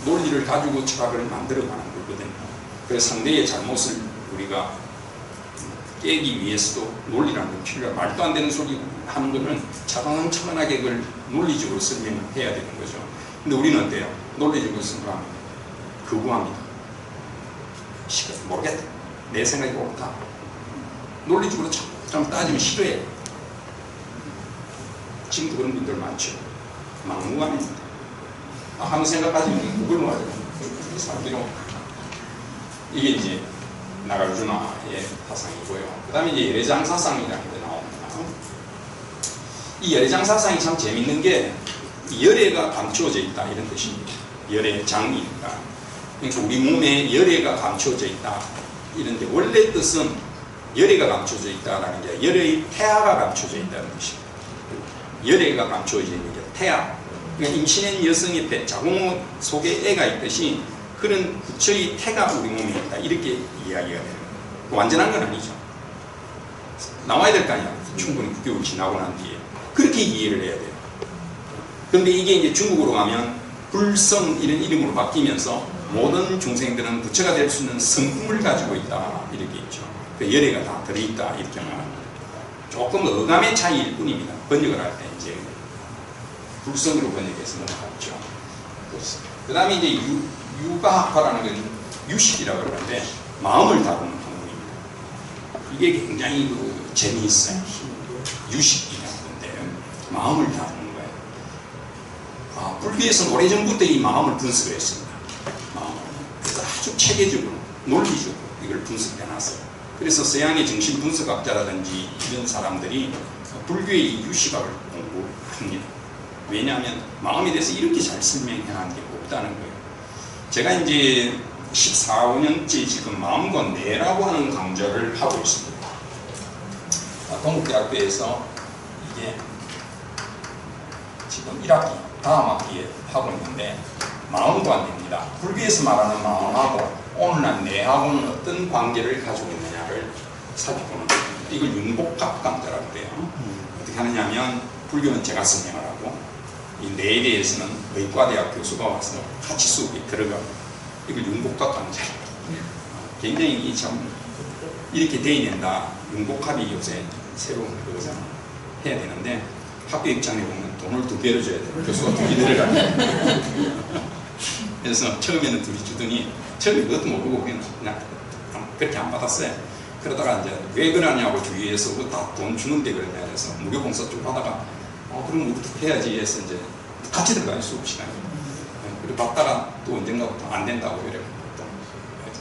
논리를 가지고 철학을 만들어가는 거거든요. 그래서 상대의 잘못을 우리가 깨기 위해서도 논리라는 게 필요해요. 말도 안 되는 소리 하는 거는 차분차분하게 그걸 논리적으로 설명해야 되는 거죠. 근데 우리는 어때요? 논리적으로 설명하면 거부합니다. 모르겠다. 내 생각이 옳다. 논리적으로 좀 따지면 싫어해. 지금도 그런 분들 많죠. 막무가내입니다. 아무 생각하지면 그걸로 하죠. 사기로. 이게 이제 나가르주나의 사상이고요. 그 다음에 이제 열애장사상이라는 게 나옵니다. 이 열애장사상이 참 재밌는 게 열애가 감추어져 있다 이런 뜻입니다. 열애장이니까. 그러니까 우리 몸에 열애가 감추어져 있다 이런데 원래 뜻은 열애가 감추어져 있다라는 게 열애의 태아가 감추어져 있다는 뜻입니다. 열애가 감추어져 있는 게 태아. 그러니까 임신한 여성의 배, 자궁 속에 애가 있듯이 그런 부처의 태가 우리 몸에 있다 이렇게 이야기가 돼요. 완전한 건 아니죠. 나와야 될 거 아니야. 충분히 9개월 지나고 난 뒤에 그렇게 이해를 해야 돼요. 그런데 이게 이제 중국으로 가면 불성 이런 이름으로 바뀌면서 모든 중생들은 부처가 될 수 있는 성품을 가지고 있다 이렇게 있죠. 그 열애가 다 들어있다 이렇게 말합니다. 조금 어감의 차이일 뿐입니다. 번역을 할 때 이제 불성으로 번역해서 넘어갔죠. 그 다음에 이제 유가학파라는 건 유식이라고 그러는데 마음을 다루는 학문입니다. 이게 굉장히 그 재미있어요. 유식이라는 건데 마음을 다루는 거예요. 불교에서는 오래전부터 이 마음을 분석을 했습니다. 그래서 아주 체계적으로 논리적으로 이걸 분석해놨어요. 그래서 서양의 정신 분석학자라든지 이런 사람들이 불교의 이 유식학을 공부합니다. 왜냐하면 마음에 대해서 이렇게 잘 설명해놨는 게 있다는 거예요. 제가 이제 14~15년째 지금 마음과 뇌라고 하는 강좌를 하고 있습니다. 동국대학교에서 이게 지금 1학기, 다음 학기에 하고 있는데 마음과 뇌입니다. 불교에서 말하는 마음하고 오늘날 뇌하고는 어떤 관계를 가지고 있느냐를 살펴보는 겁니다. 이걸 윤복합 강좌라고 그래요. 어떻게 하느냐면 불교는 제가 설명을 하고 이 뇌에 대해서는 의과대학 교수가 와서 같이 수업에 들어가고 이걸 윤복합 강좌. 굉장히 참 이렇게 돼야 된다. 윤복합이 요새 새로운 그거잖아. 해야 되는데 학교 입장에 보면 돈을 2배로 줘야 돼요. 교수가 2개 들어가요. 그래서 처음에는 둘이 주더니 처음에 그것도 모르고 그냥 그렇게 안 받았어요. 그러다가 이제 왜 그러냐고 주위에서 다 돈 주는데 그러냐 해서 무료봉사 쭉 하다가 그럼 어떻게 해야지 해서 이제 같이 들어가요. 수업 시간에. 그리고 받다가 또 언젠가부터 안 된다고 이렇게 또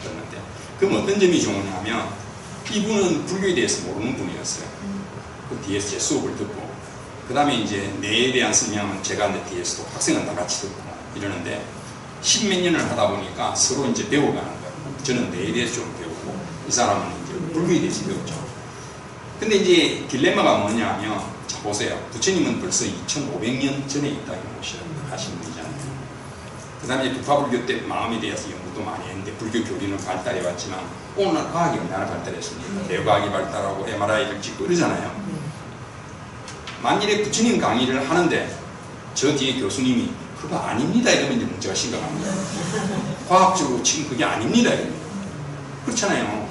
들었는데 그럼 어떤 점이 좋으냐면 이분은 불교에 대해서 모르는 분이었어요. 그 뒤에서 제 수업을 듣고 그 다음에 이제 뇌에 대한 설명은 제가 이제 뒤에서도 학생은 다 같이 듣고 이러는데 10몇 년을 하다 보니까 서로 이제 배워가는 거예요. 저는 뇌에 대해서 좀 배우고 이 사람은 이제 불교에 대해서 배웠죠. 근데 이제 딜레마가 뭐냐면 자 보세요. 부처님은 벌써 2500년 전에 있다고 하시는 분이잖아요. 그 다음에 북화불교 때 마음에 대해서 연구도 많이 했는데 불교 교리는 발달해 왔지만 오늘날 과학이 얼마나 발달했습니까? 뇌과학이 발달하고 MRI를 찍고 이러잖아요. 만일에 부처님 강의를 하는데 저 뒤에 교수님이 그거 아닙니다 이러면 이제 문제가 심각합니다. 과학적으로 지금 그게 아닙니다 이러면. 그렇잖아요.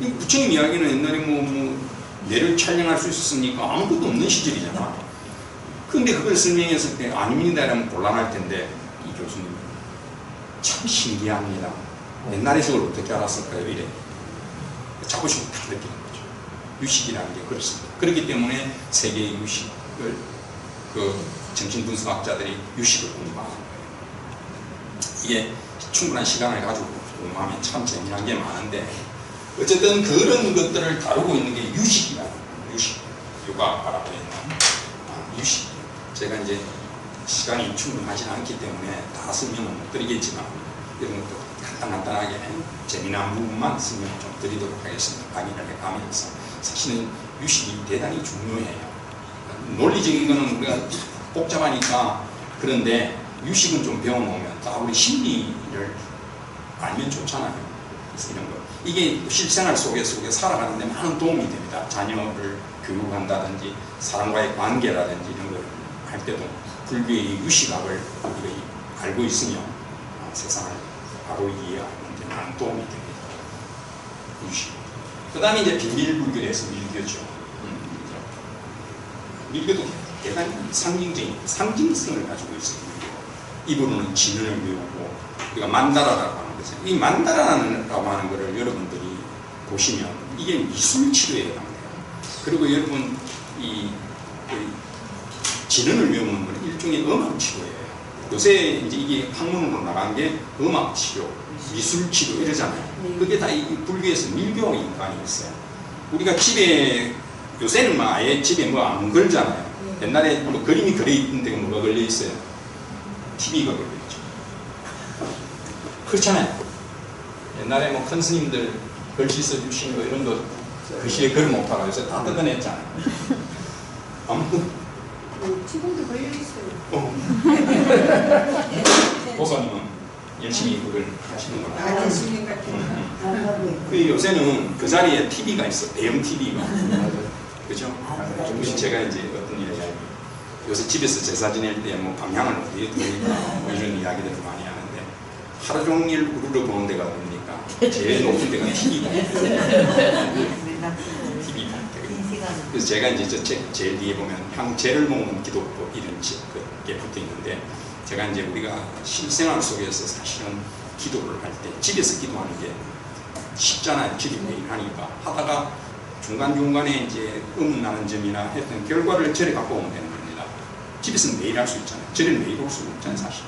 이 부처님 이야기는 옛날에 뭐 뇌를 촬영할 수 있었으니까 아무것도 없는 시절이잖아. 근데 그걸 설명했을 때 아닙니다 이러면 곤란할 텐데 이 교수님 참 신기합니다. 옛날에 저걸 어떻게 알았을까요? 이래. 자부심 다 느끼는 거죠. 유식이라는 게 그렇습니다. 그렇기 때문에 세계의 유식을 그 정신분석학자들이 유식을 공부하는 거예요. 이게 충분한 시간을 가지고 공부하면 참 재미난 게 많은데 어쨌든 그런 것들을 다루고 있는 게 유식이라는 거예요. 유식. 요가라고 있는 유식. 제가 이제 시간이 충분하지 않기 때문에 다 설명은 못 드리겠지만 이런 것도 간단하게 재미난 부분만 설명 좀 드리도록 하겠습니다. 강의를 해가면서 사실은 유식이 대단히 중요해요. 논리적인 거는 우리가 복잡하니까 그런데 유식은 좀 배워놓으면 다 우리 심리를 알면 좋잖아요. 그래서 이런 거 이게 실생활 속에 살아가는데 많은 도움이 됩니다. 자녀를 교육한다든지 사람과의 관계라든지 이런 걸 할 때도 불교의 유식학을 우리가 알고 있으면 세상을 바로 이해하는 데 많은 도움이 됩니다. 유식. 그 다음에 이제 비밀불교에서 밀교죠. 밀교도 대단히 상징성을 가지고 있습니다. 이분은 진언을 외우고 우리가 만다라라고 하는 거죠. 이 만다라라고 하는 것을 여러분들이 보시면 이게 미술치료에 해당돼요. 그리고 여러분 이 진언을 외우는 건 일종의 음악치료예요. 요새 이제 이게 학문으로 나간 게 음악치료, 미술치료 이러잖아요. 그게 다 이 불교에서 밀교 인간이 있어요. 우리가 집에 요새는 뭐 아예 집에 뭐 안 걸잖아요. 옛날에 뭐 그림이 걸려 있는데 뭐가 걸려 있어요? TV가 걸려 있죠. 그렇잖아요. 옛날에 뭐 큰 스님들 글씨 써주신 거 이런 거 글씨에 글 못하고 요새 다 뜯어냈잖아요. 아무튼 지금도 걸려 있어요. 보사님은 열심히 그걸 하시는 거라. 안 하시는 것 같아요. 그 요새는 그 자리에 TV가 있어. 대형 TV가. 그죠? 조금씩 제가 이제 어떤 이야기 요새 집에서 제사 지낼 때 뭐 방향을 어디에 두니까 뭐 이런 이야기들을 많이 하는데 하루 종일 우르르 보는 데가 뭡니까? 제일 높은 데가 TV가. TV가. 그래서 제가 이제 저 책 제일 뒤에 보면 향제를 먹는 기도법 이런 게 붙어 있는데 제가 이제 우리가 실생활 속에서 사실은 기도를 할 때 집에서 기도하는 게 쉽잖아요. 집에 매일 하니까 하다가 중간중간에 이제 나는 점이나 했던 결과를 절에 갖고 오면 되는 겁니다. 집에서는 매일 할 수 있잖아요. 절에는 매일 올 수가 없잖아요, 사실.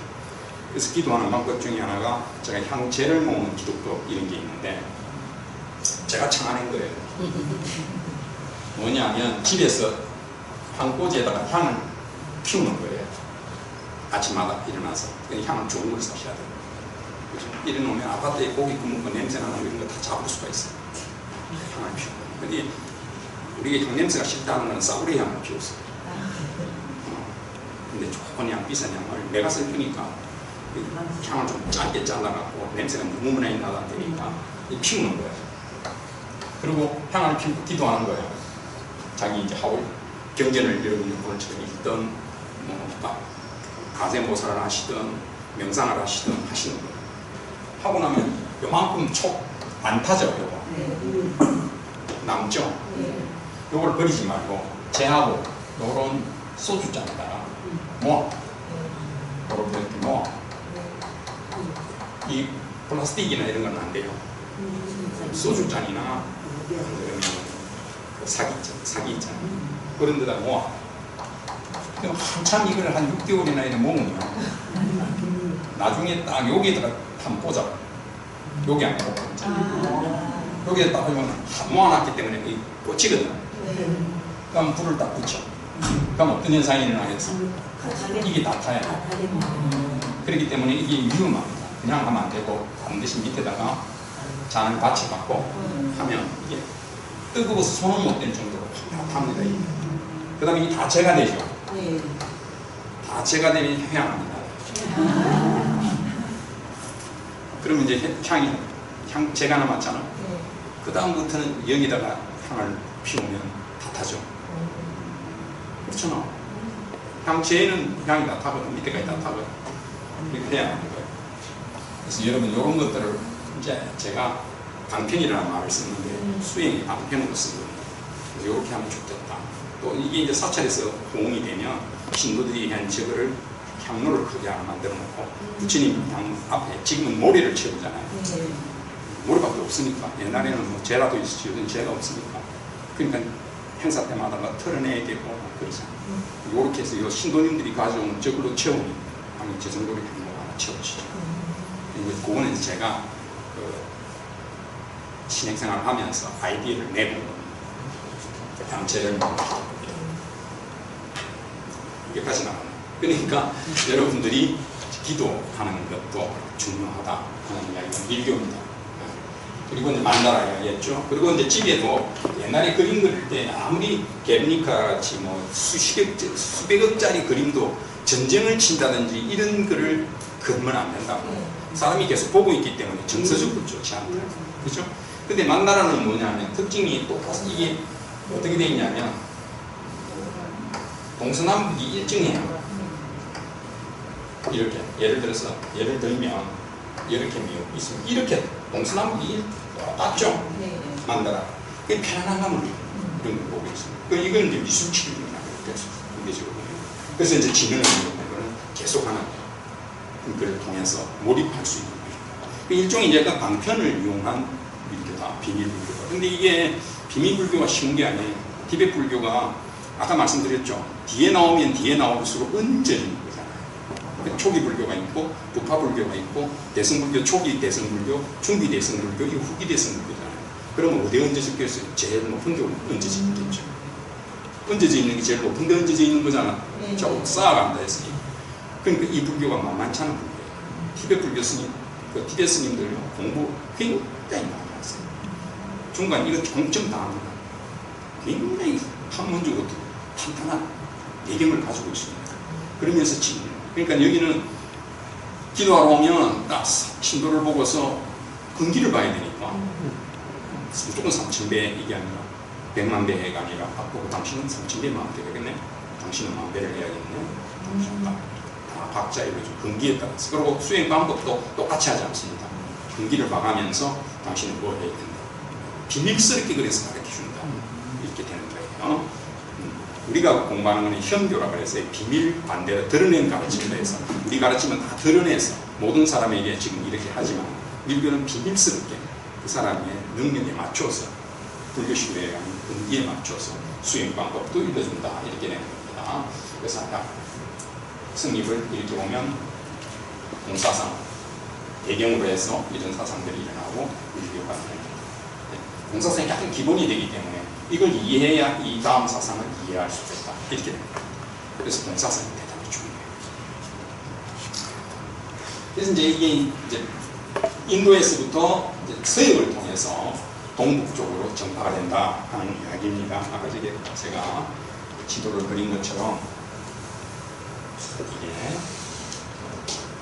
그래서 기도하는 방법 중에 하나가 제가 향제를 먹는 기도법 이런 게 있는데 제가 청하는 거예요. 뭐냐면 집에서 향꽂이에다가 향을 피우는 거예요. 아침마다 일어나서 향을 좋은 걸 사셔야 돼요. 그죠? 일어나면 아파트에 고기 구운 거 냄새 나는 이런 거 다 잡을 수가 있어요. 향을 피우고. 근데 우리가 향 냄새가 싫다는 건 싸구려 향을 피웠어요. 근데 좋은 향, 비싼 향을 내가 쓸 거니까 향을 좀 짧게 잘라갖고 냄새가 너무 많이 나다 보니까 피우는 거예요. 그리고 향을 피우고 기도하는 거예요. 자기 이제 하올 경전을 여러분이 오늘처럼 읽던 뭐 가세모사를 하시든 명상을 하시든 하시는 거예요. 하고 나면 요만큼 촉 안 타죠, 요거. 남죠? 요걸 버리지 말고 제하고 요런 소주잔에다가 모아. 요렇게 이렇게 모아. 이 플라스틱이나 이런 건 안 돼요. 소주잔이나 그러면 사기 있잖아요. 그런 데다 모아. 그럼 한참 이걸 한 6개월이나 이렇게 모으면 나중에 딱 여기에다가 한번 꽂아. 여기 안 꽂고 여기에 딱 하면 모아놨기 때문에 이 꽂히거든. 그럼 불을 딱 붙여. 그럼 어떤 현상이 일어나겠어? 이게 다 타야 돼. 그렇기 때문에 이게 위험합니다. 그냥 하면 안 되고 반드시 밑에다가 잔을 받쳐갖고 하면 이게 뜨거워서 손은 못 댈 정도로 탑니다. 그 다음에 이게 다 제가 되죠. 다 제가 되면 향합니다. 그러면 이제 향 제가 남았잖아. 그 다음부터는 여기다가 향을 피우면 다 타죠. 그렇잖아. 향제에는 향이 다 타거든. 밑에까지 다 타거든. 이렇게 해야 하는 거예요. 그래서 여러분 이런 것들을 이제 제가 방편이라는 말을 쓰는데 수행이 방편으로 쓰거든요. 그래서 이렇게 하면 좋겠다. 또 이게 이제 사찰에서 호응이 되면 신도들이 한 저거를 향로를 크게 하나 만들어 놓고 부처님 향 앞에 지금은 모래를 채우잖아요. 모래밖에 없으니까. 옛날에는 뭐 재라도 있었지 요즘 재가 없으니까. 그러니까 행사 때마다 막 털어내야 되고 그러잖아요. 이렇게 해서 이 신도님들이 가져온 저걸로 채우면 아니 저 정도로 향로가 하나 채워지죠. 그거는 제가 신행생활을 하면서 아이디어를 내보고 단체를 여기까지 나가는. 그러니까 여러분들이 기도하는 것도 중요하다 하는 이야기가 일교입니다. 그리고 이제 만다라 이야기했죠. 그리고 이제 집에도 옛날에 그림 그릴 때 아무리 게르니카 같이 뭐 수백억짜리 그림도 전쟁을 친다든지 이런 글을 그리면 안 된다고. 사람이 계속 보고 있기 때문에 정서적으로 좋지 않다. 그렇죠? 근데 만다라는 뭐냐면 특징이 또 이게 어떻게 되어 있냐면 동서남북이 일정해요. 이렇게 예를 들면 이렇게 있으면 이렇게 동서남북이 똑같죠? 만다라. 그게 편안한 감을 이런 걸 보고 있습니다. 이건 이제 미술치료나 공개적으로. 그래서 이제 지능을 이거는 계속하는 그걸 통해서 몰입할 수 있는 거예요. 일종의 이제 약간 방편을 이용한 불교다, 비밀불교다. 근데 이게 비밀불교가 쉬운 게 아니에요. 티베트 불교가 아까 말씀드렸죠. 뒤에 나올수록 얹어지는 거잖아요. 초기 불교가 있고, 부파 불교가 있고, 대승불교, 초기 대승불교, 중기 대승불교, 이거 후기 대승불교잖아요. 그러면 어디에 얹어져 있겠어요? 제일 높은 데 얹어져 있겠죠. 얹어져 있는 게 제일 높은 데 얹어져 있는 거잖아. 쭉 쌓아간다 했으니. 그러니까 이 불교가 만만치 않은 불교예요. 티베트 불교 스님, 그 티베트 스님들 공부 굉장히 많이 했어요. 중간 이거 종점 당합니다. 굉장히 학문적으로 탄탄한 배경을 가지고 있습니다. 그러면서 그러니까 여기는 기도하러 오면 딱 신도를 보고서 근기를 봐야 되니까 무조건 3000배 이게 아니라 100만 배가 아니라 보고 당신은 3000배만 되겠네. 당신은 10,000배를 해야겠네. 당신은 다 각자의 근기에 따라서. 그리고 수행 방법도 똑같이 하지 않습니다. 근기를 봐가면서 당신은 뭘 해야 된다. 비밀스럽게 그래서 가르쳐준다. 이렇게 되는 거예요. 우리가 공부하는 것은 현교라고 해서 비밀 반대로 드러낸 가르침이라 해서 우리 가르침은 다 드러내서 모든 사람에게 지금 이렇게 하지만 밀교는 비밀스럽게 그 사람의 능력에 맞춰서 불교시대에 가는 근기에 맞춰서 수행 방법도 일러준다. 이렇게 되는 겁니다. 그래서 아까 승립을 이렇게 보면 공사상 배경으로 해서 이런 사상들이 일어나고 밀교가 공사상이 약간 기본이 되기 때문에 이걸 이해해야 이 다음 사상을 이해할 수 있다. 이렇게 됩니다. 그래서 공사상이 대단히 중요해요. 그래서 이제 이게 이제 인도에서부터 이제 서역을 통해서 동북 쪽으로 전파가 된다 하는 이야기입니다. 아까 제가 지도를 그린 것처럼 이게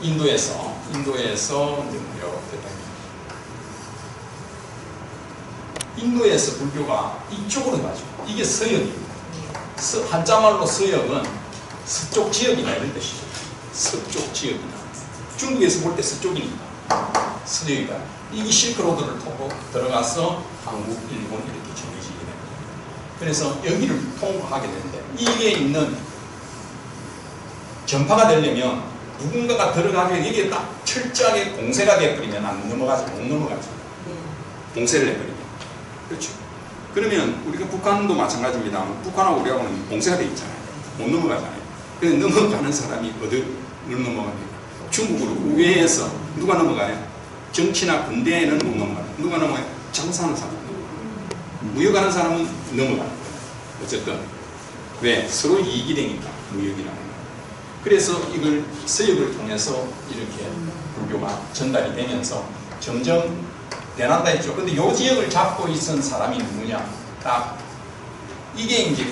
인도에서 이제 무려 인도에서 불교가 이쪽으로 가죠. 이게 서역입니다. 한자말로 서역은 서쪽 지역이다 이런 뜻이죠. 서쪽 지역이다. 중국에서 볼 때 서쪽이니까 서역이다. 이게 실크로드를 통고 들어가서 한국, 일본 이렇게 정해지게 됩니다. 그래서 여기를 통과하게 되는데 이게 있는 전파가 되려면 누군가가 들어가면 여기에 딱 철저하게 공세가 되어버리면 안 넘어가죠. 못 넘어가죠. 공세를 해버리면. 그렇죠. 그러면 우리가 북한도 마찬가지입니다. 북한하고 우리하고는 공세가 되어 있잖아요. 못 넘어가잖아요. 그래서 넘어가는 사람이 어디를 넘어갑니까? 중국으로 우회해서 누가 넘어가요? 정치나 군대에는 못 넘어가요. 누가 넘어가요? 장사하는 사람. 무역하는 사람은 넘어가는 거예요. 어쨌든 왜? 서로 이익이 되니까 무역이라는 거예요. 그래서 이걸 서역을 통해서 이렇게 불교가 전달이 되면서 점점 대난다 했죠. 근데 요 지역을 잡고 있던 사람이 누구냐? 딱 이게 이제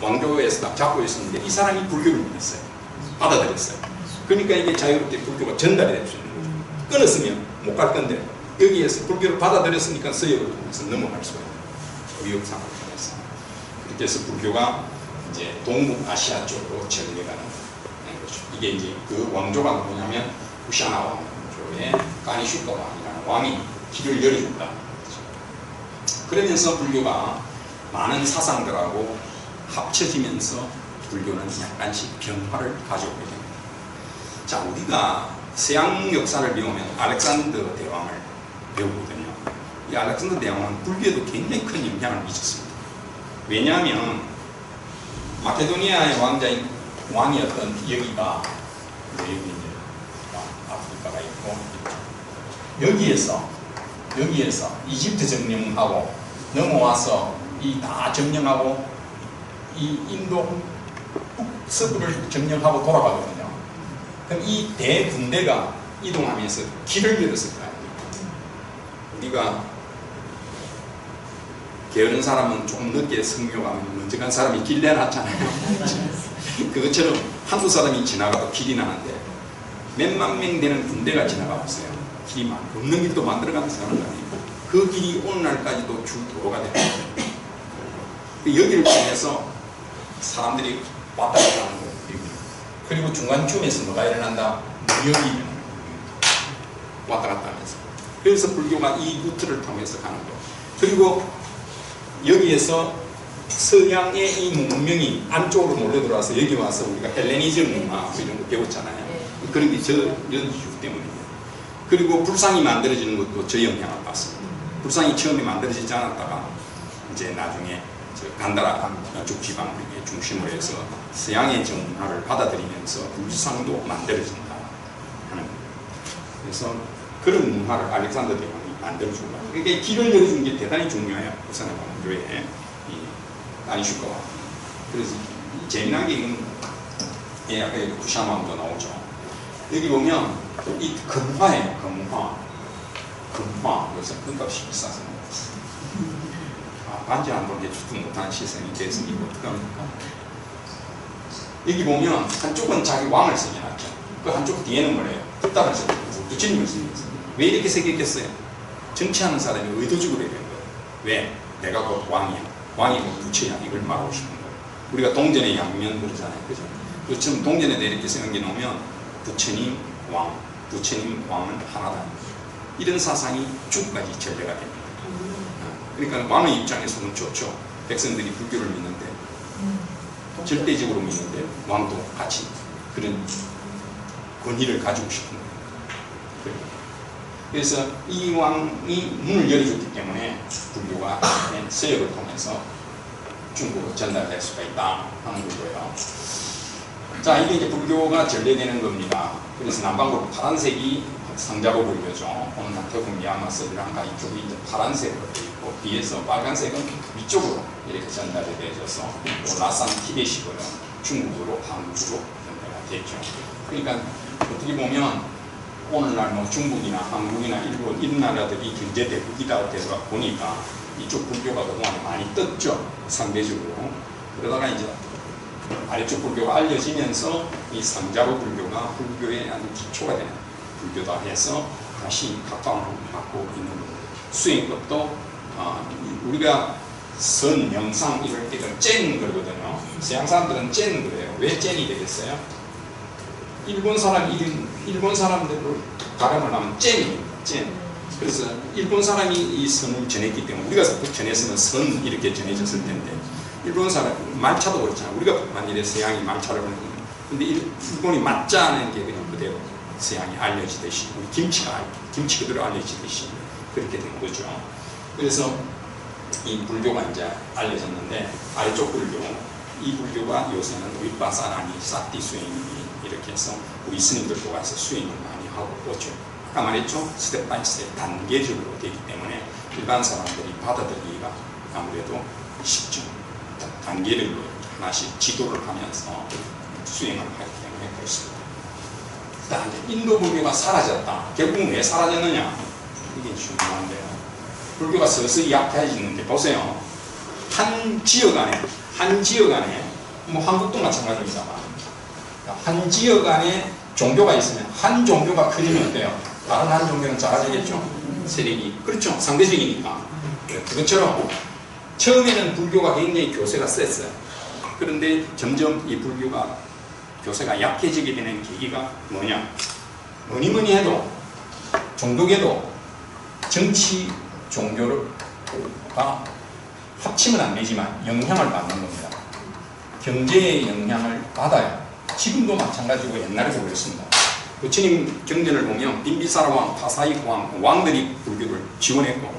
왕조에서 딱 잡고 있었는데 이 사람이 불교를 믿었어요. 받아들였어요. 그러니까 이게 자유롭게 불교가 전달이 될 수 있는 거죠. 끊었으면 못 갈 건데 여기에서 불교를 받아들였으니까 서역을 통해서 넘어갈 수가 있는 거예요. 위협상을 통해서. 그렇게 해서 불교가 이제 동북아시아 쪽으로 전개가는 거죠. 이게 이제 그 왕조가 뭐냐면 후샤나 왕조의 가니슈카 왕이라는 왕이 길을 열어준다. 그러면서 불교가 많은 사상들하고 합쳐지면서 불교는 약간씩 변화를 가져오게 됩니다. 자, 우리가 서양 역사를 배우면 알렉산더 대왕을 배우거든요. 이 알렉산더 대왕은 불교에도 굉장히 큰 영향을 미쳤습니다. 왜냐하면 마케도니아의 왕이었던 여기가 여기 이제 아프리카가 있고 여기에서 이집트 점령하고 넘어와서 이 다 점령하고 이 인도 서부를 점령하고 돌아가거든요. 그럼 이 대군대가 이동하면서 길을 열었을 거 아닙니까? 우리가 게으른 사람은 좀 늦게 성묘가면 먼저 간 사람이 길 내놨잖아요. 그것처럼 한두 사람이 지나가도 길이 나는데 몇만 명 되는 군대가 지나가고 있어요. 길이 없는 길도 만들어가면서 가는 거 아니고 그 길이 오늘날까지도 주 도로가 됩니다. 여기를 통해서 사람들이 왔다 갔다 하는 거예요. 그리고 중간쯤에서 뭐가 일어난다? 무역이 일어나는 거예요. 왔다 갔다 하면서. 그래서 불교가 이 루트를 통해서 가는 거예요. 그리고 여기에서 서양의 이 문명이 안쪽으로 몰려 들어와서 여기 와서 우리가 헬레니즘 문화 이런 거 배웠잖아요. 그런 게 이런 이유 때문입니다. 그리고 불상이 만들어지는 것도 저 영향을 받습니다. 불상이 처음에 만들어지지 않았다가 이제 나중에 간다라 북지방 중심으로 해서 서양의 문화를 받아들이면서 불상도 만들어진다 하는 거예요. 그래서 그런 문화를 알렉산더 대왕이 만들어준 거예요. 그러니까 길을 열어준 게 대단히 중요해요. 부산의 왕조의 가니슈카 왕. 그래서 재미난 게 이건 아까 후샤 왕도 나오죠. 여기 보면 이 금화예요. 금화. 요새 금값이 비싸서 반지 한 번 해주도 못하는 시선이 돼서 이거 어떡합니까? 여기 보면 한쪽은 자기 왕을 새겨놨죠. 그 한쪽 뒤에는 뭐래요? 불닭을 새겨놨어요. 부처님을 새겨놨어요. 왜 이렇게 새겼겠어요? 정치하는 사람이 의도적으로 해야 되는 거예요. 왜? 내가 곧 왕이야. 왕이 곧 부처야. 이걸 말하고 싶은 거예요. 우리가 동전의 양면 그러잖아요. 그죠? 그처럼 동전에다 이렇게 새겨놓으면 부처님 왕은 하나다. 이런 사상이 중국까지 전래가 됩니다. 그러니까 왕의 입장에서는 좋죠. 백성들이 불교를 믿는데 절대적으로 믿는데 왕도 같이 그런 권위를 가지고 싶은 거예요. 그래서 이 왕이 문을 열어줬기 때문에 불교가 서역을 통해서 중국으로 전달될 수가 있다 하는 거고요. 자, 이게 이제 불교가 전래되는 겁니다. 그래서 남반구로 파란색이 상자고 불교죠. 오늘 태국 미얀마 스리랑카 이쪽이 이제 파란색으로 되어 있고 뒤에서 빨간색은 위쪽으로 이렇게 전달이 되어져서 라산 티벳이고요. 중국으로 한국으로 전달이 됐죠. 그러니까 어떻게 보면 오늘날 뭐 중국이나 한국이나 일본 이런 나라들이 경제 대국이다 돼서 보니까 이쪽 불교가 그동안에 많이 떴죠. 상대적으로. 그러다가 이제 아래쪽 불교가 알려지면서 이 상자부 불교가 불교의 아주 기초가 되는 불교다 해서 다시 각광을 받고 있는 거예요. 수행법도 우리가 선, 명상 이럴 때 젠 그러거든요. 서양 사람들은 젠 그래요. 왜 젠이 되겠어요? 일본 사람들로 발음을 하면 젠입니다. 젠. 그래서 일본 사람이 이 선을 전했기 때문에 우리가 전했으면 선 이렇게 전해졌을 텐데 일본 사람 말차도 그렇잖아요. 우리가 만일에 서양이 말차를 보는 거예요. 근데 일본이 맞자는 게 그냥 그대로 서양이 알려지듯이 우리 김치가 그대로 알려지듯이 그렇게 된 거죠. 그래서 이 불교가 이제 알려졌는데 아래쪽 불교 이 불교가 요새는 윗바사라니 사띠 수행이 이렇게 해서 우리 스님들도 와서 수행을 많이 하고 오죠. 아까 말했죠. 스텝 바이 스텝 단계적으로 되기 때문에 일반 사람들이 받아들이기가 아무래도 쉽죠. 단계별로 하나씩 지도를 하면서 수행을 하기 때문에 그렇습니다. 그다음에 인도 불교가 사라졌다. 결국은 왜 사라졌느냐? 이게 중요한데요. 불교가 서서히 약해지는데 보세요. 한 지역 안에 뭐 한국도 마찬가지입니다. 한 지역 안에 종교가 있으면 한 종교가 커지면 어때요? 다른 한 종교는 작아지겠죠? 세력이. 그렇죠. 상대적이니까. 그것처럼 처음에는 불교가 굉장히 교세가 셌어요. 그런데 점점 이 불교가 교세가 약해지게 되는 계기가 뭐냐? 뭐니 해도 종교계도 정치 종교가 합치면 안 되지만 영향을 받는 겁니다. 경제의 영향을 받아요. 지금도 마찬가지고 옛날에도 그랬습니다. 부처님 경전을 보면 빈비사라 왕, 파사익 왕들이 불교를 지원했고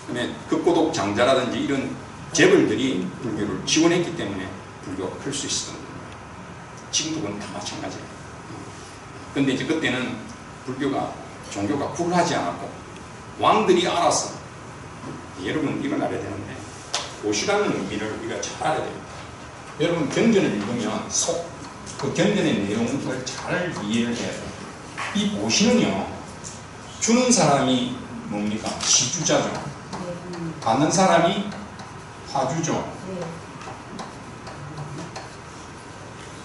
그다음에 극고독 장자라든지 이런 재벌들이 불교를 지원했기 때문에 불교가 클 수 있었던 겁니다. 지금도 그건 다 마찬가지예요. 그런데 이제 그때는 불교가 종교가 굴하지 않았고 왕들이 알아서 여러분 이걸 알아야 되는데 보시라는 의미를 우리가 잘 알아야 됩니다. 여러분 경전을 읽으면 그 경전의 내용을 잘 이해를 해야 돼요. 이 보시는요 주는 사람이 뭡니까? 시주자죠. 받는 사람이 화주죠.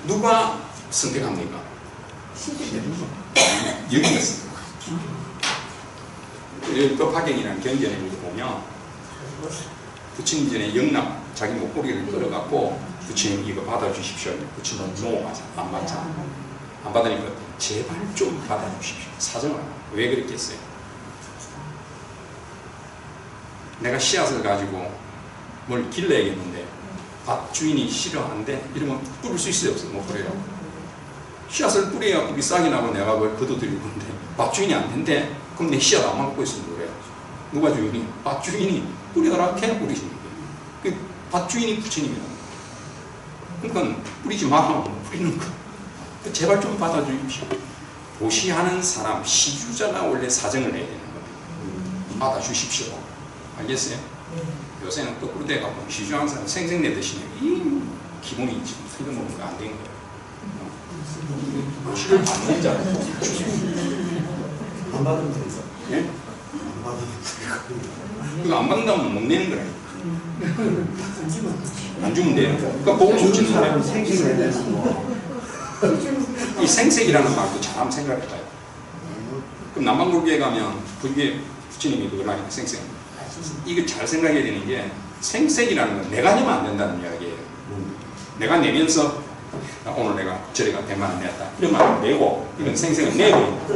누가 선택합니까? 여기가 선택합니다. 법화경이라는 경전에 보면 부처님 전에 영락 자기 목걸이를 끌어갖고 부처님 이거 받아주십시오. 부처님 노하자 안 받자. 안 받으니까 제발 좀 받아주십시오. 사정을 왜 그렇게 했어요? 내가 씨앗을 가지고 뭘 길러야겠는데 밭주인이 싫어하는데 이러면 뿌릴 수 있어요? 없어요? 못 뿌려요. 씨앗을 뿌려야 비싸게 나고 내가 그걸 거둬들일 건데 밭주인이 안 된대. 그럼 내 씨앗 안 먹고 있으면 그래요. 누가 주인이? 밭주인이 뿌려라 캐 뿌리시는 거예요. 그 밭주인이 부처님이라는 거예요. 그러니까 뿌리지 마라 뿌리는 거. 제발 좀 받아주십시오. 보시하는 사람 시주자가 원래 사정을 해야 되는 겁니다. 받아주십시오. 알겠어요? 요새는 거꾸로 돼가고 시주하는 사람 생색내듯이 이 기본이 지금 틀려먹는 거 안 된 거예요. 보시를 받는 자 안 받으면 되죠. 예? 안 받으면 그거 안 받는다면 못 내는 거라니까. 안 주면 돼요. 그러니까 복을 붙이는 거예요. 생식을 해서 이 생색이라는 말도 잘 한번 생각해봐요. 그럼 남방불교에 가면 불교에 부처님이 그걸 하니까 생색. 이거 잘 생각해야 되는 게 생색이라는 건 내가 내면 안 된다는 이야기예요. 내가 내면서 오늘 내가 저래가 100만 원 냈다. 이러면 안 내고 이건 생색을 내고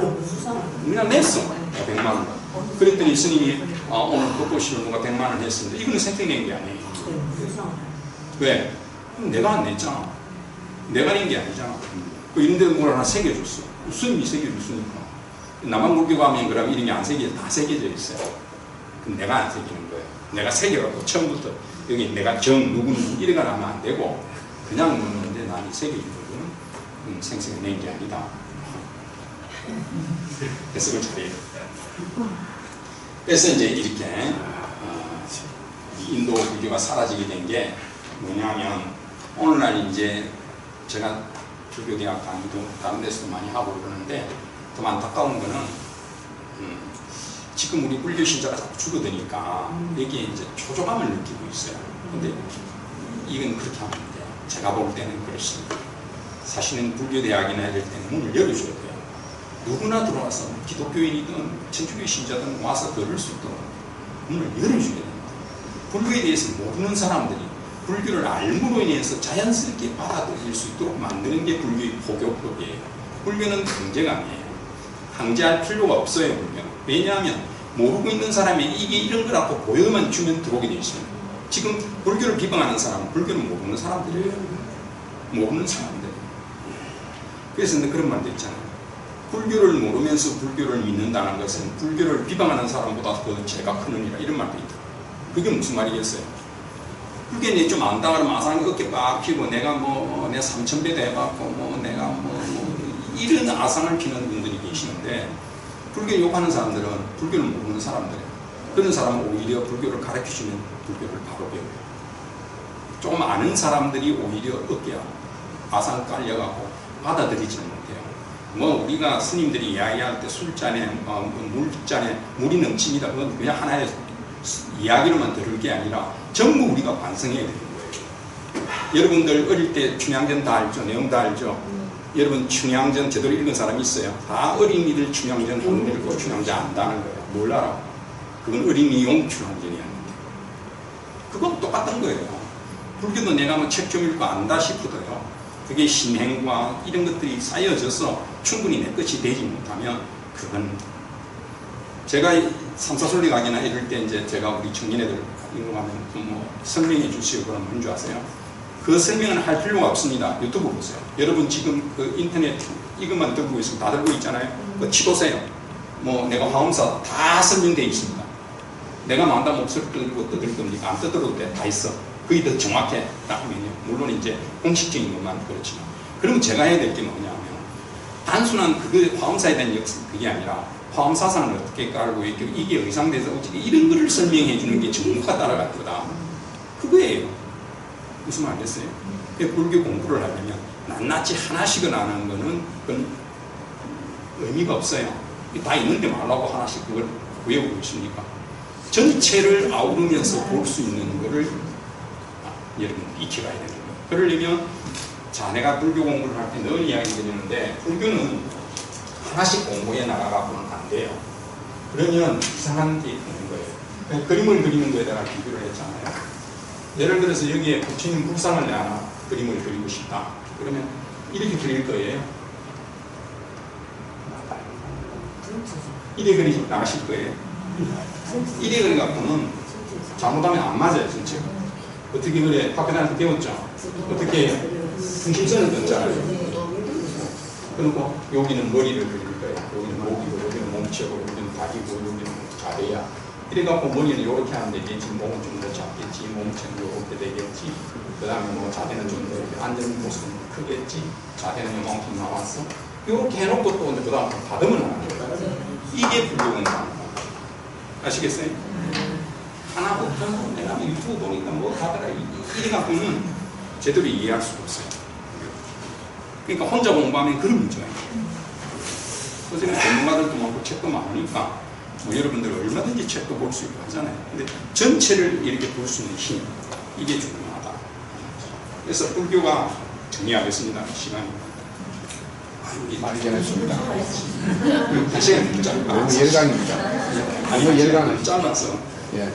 그냥 냈어. 100만 원. 그랬더니 스님이 오늘 법보시는 누가 100만 원 했는데 이거는 생색 낸 게 아니에요. 왜? 내가 안 냈잖아. 내가 낸 게 아니잖아. 이런 데도 뭘 하나 새겨줬어. 스님이 새겨줬으니까. 남한불교 가면 그럼 이름이 안 새겨져. 다 새겨져 있어요. 그럼 내가 안 새기는 거예요. 내가 새겨갖고 처음부터 여기 내가 누구는 이래가 나면 안 되고 그냥 넣는데 남이 새겨준 거는 생색을 낸 게 아니다. 해석을 잘해요. 그래서 이제 이렇게 인도 불교가 사라지게 된 게 뭐냐면 오늘날 이제 제가 불교대학 강의도 다른 데서도 많이 하고 그러는데 좀 안타까운 거는 지금 우리 불교 신자가 자꾸 줄어드니까 여기에 이제 초조감을 느끼고 있어요. 근데 이건 그렇게 하면 안 돼요. 제가 볼 때는 그렇습니다. 사실은 불교대학이나 이럴 때는 문을 열어줘야 돼요. 누구나 들어와서 기독교인이든 천주교 신자든 와서 들을 수 있도록 문을 열어줘야 됩니다. 불교에 대해서 모르는 사람들이 불교를 알므로 인해서 자연스럽게 받아들일 수 있도록 만드는 게 불교의 포교법이에요. 불교는 강제가 아니에요. 강제할 필요가 없어요. 불교는. 왜냐하면 모르고 있는 사람이 이게 이런 거라고 보여만 주면 들어오게 돼 있어요. 지금 불교를 비방하는 사람은 불교를 모르는 사람들이에요. 모르는 사람들. 그래서 그런 말도 있잖아요. 불교를 모르면서 불교를 믿는다는 것은 불교를 비방하는 사람보다 더 죄가 크느니라 이런 말도 있다. 그게 무슨 말이겠어요? 불교는 좀 안다 그러면 아상이 어깨 빡 피고 내가 내 3000배도 해봤고 내가 이런 아상을 피는 분들이 계시는데 불교 욕하는 사람들은 불교를 모르는 사람들이에요. 그런 사람은 오히려 불교를 가르쳐주면 불교를 바로 배워요. 조금 아는 사람들이 오히려 어깨야 아상 깔려가고 받아들이지는 못해요. 우리가 스님들이 이야기할 때 술잔에 물잔에 물이 넘칩니다. 그건 그냥 하나의 이야기로만 들을 게 아니라 전부 우리가 반성해야 되는 거예요. 여러분들 어릴 때 춘향전 다 알죠? 내용 다 알죠? 여러분 춘향전 제대로 읽은 사람이 있어요? 다 어린이들 춘향전 한 읽고 춘향전 안다는 거예요. 뭘 알아? 그건 어린이용 춘향전이었는데 그건 똑같은 거예요. 불교도 내가 책 좀 읽고 안다 싶어도요. 그게 심행과 이런 것들이 쌓여져서 충분히 내 것이 되지 못하면 그건 제가 삼사솔리 강의나 이럴 때 이제 제가 우리 청년애들 이거 하면 설명해 주시오 그러면 뭔 줄 아세요? 그 설명은 할 필요가 없습니다. 유튜브 보세요. 여러분 지금 그 인터넷 이것만 들고 있으면 다 들고 있잖아요. 그거 치보세요. 내가 화엄사 다 설명되어 있습니다. 내가 만다 목소리 들고 떠들 겁니까? 안 떠들어도 돼. 다 있어. 그게 더 정확해. 하면요. 물론 이제 공식적인 것만 그렇지만. 그러면 제가 해야 될 게 뭐냐면 단순한 그 화엄사에 대한 그게 아니라 화엄사상을 어떻게 깔고 이게 의상돼서 어떻게 이런 거를 설명해 주는 게 전문가 따라갈 거다. 그거예요. 무슨 말 알겠어요? 불교 공부를 하려면 낱낱이 하나씩은 안 하는 거는 그건 의미가 없어요. 다 있는데 말라고 하나씩 그걸 외우고 있습니까? 전체를 아우르면서 볼 수 있는 거를 여러분 익혀가야 되는 거예요. 그러려면 자 내가 불교 공부를 할 때 늘 이야기 드리는데 불교는 하나씩 공부해 나가고는 안 돼요. 그러면 이상한 게 있는 거예요. 그림을 그리는 거에다가 비교를 했잖아요. 예를 들어서 여기에 부처님 불상을 내가 그림을 그리고 싶다. 그러면 이렇게 그릴 거예요. 이래 그리 나가실 거예요. 이래 그리 갖고는 잘못하면 안 맞아요, 전체가. 어떻게 그래? 학교 다닐 때 배웠죠? 어떻게 중심선을 던잖아요. 그리고 여기는 머리를 그릴 거예요. 여기는 목이고, 여기는 몸체고, 여기는 다리고, 여기는 자대야. 이래갖고 머리는 이렇게 하면 되겠지, 몸은 좀 더 작겠지, 몸체는 이렇게 되겠지. 그 다음에 자대는 좀 더 이렇게 앉는 모습은 크겠지. 자대는 이만큼 나왔어. 이렇게 해놓고 또 그 다음 다듬어 나가는 거예요. 이게 불교공부입니다. 아시겠어요? 하나부터 내가 유튜브 보니까 다더라 이래 갖고는 제대로 이해할 수가 없어요. 그러니까 혼자 공부하면 그런 문제가 있어요. 요즘에 전문가들도 많고 책도 많으니까 여러분들 얼마든지 책도 볼 수 있고 하잖아요. 근데 전체를 이렇게 볼 수 있는 힘, 이게 중요하다. 그래서 불교가 정리하겠습니다. 시간이 말이 잘했습니다. 시간이 짧아. 너무 열강입니다. 아니 열강은 짧았어. 예.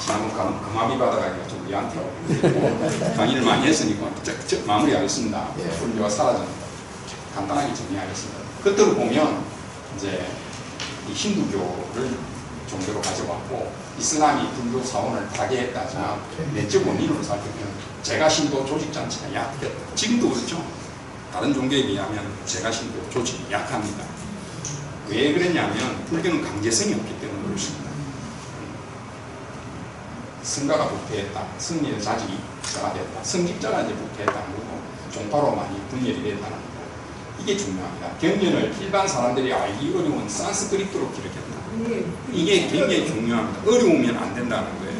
지난번 금화비 받아가지고 좀 우리한테 강의를 많이 했으니까 마무리하겠습니다. 예. 불교가 사라졌습니다. 간단하게 정리하겠습니다. 끝으로 보면 이제 이 힌두교를 종교로 가져왔고 이슬람이 불교 사원을 타개했다자 내적 원인으로 살펴보면 제가 신도 조직 장치가 약했다. 지금도 그렇죠. 다른 종교에 비하면 제가 신도 조직이 약합니다. 왜 그랬냐면 불교는 강제성이 없기 때문에 그렇습니다. 승가가 부패했다. 승리의 자지가 됐다. 승직자가 이제 부패했다는 거고 종파로 많이 분열이 됐다는 거고 이게 중요합니다. 경전을 일반 사람들이 알기 어려운 산스크리트로 기록했다. 이게 굉장히 중요합니다. 어려우면 안 된다는 거예요.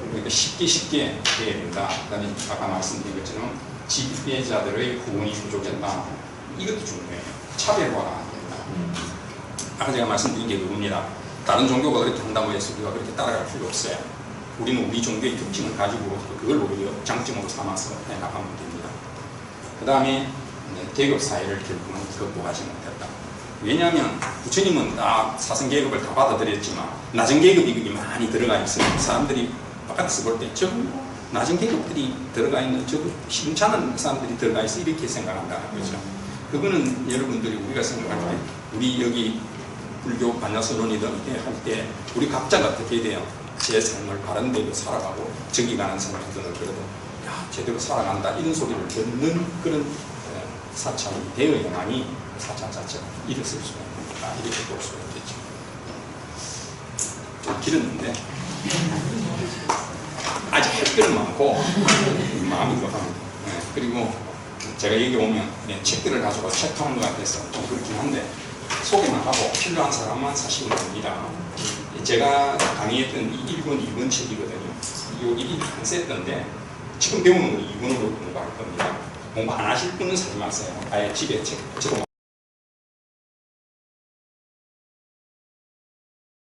그러니까 쉽게 해야 된다. 그다음에 아까 말씀드린 것처럼 지배자들의 후원이 부족했다. 이것도 중요해요. 차별화가 안 된다. 아까 제가 말씀드린 게 그겁니다. 다른 종교가 그렇게 한다고 해서 우리가 그렇게 따라갈 필요 없어요. 우리는 우리 종교의 특징을 가지고 그걸 오히려 장점으로 삼아서 해나가면 됩니다. 그 다음에 계급 사회를 결국은 극복하지 못했다. 왜냐하면 부처님은 다 사성계급을 다 받아들였지만 낮은 계급이 많이 들어가 있으면 사람들이 바깥에서 볼 때 저 낮은 계급들이 들어가 있는 저 시궁찮은 사람들이 들어가 있어 이렇게 생각한다는 거죠. 그거는 여러분들이 우리가 생각할 때 우리 여기 불교 반야선론이든 할 때 우리 각자가 어떻게 돼요? 제 삶을 바른 대로 살아가고 저기 가는 사람들은 그래도 야 제대로 살아간다 이런 소리를 듣는 그런 사찰이 되어야만이 사찰 자체가 일었을 수가 있다 이렇게 볼 수가 있겠죠. 좀 길었는데 아직 할 길은 많고 마음이 급합니다. 그리고 제가 여기 오면 책들을 가지고 체크하는 것 같아서 좀 그렇긴 한데 소개만 하고 필요한 사람만 사시면 됩니다. 제가 강의했던 1권, 2권 책이거든요. 이 1이 한 세트인데 지금 배우는 건 2권으로 공부할 겁니다. 공부 안 하실 분은 사지 마세요. 아예 집에 책, 저도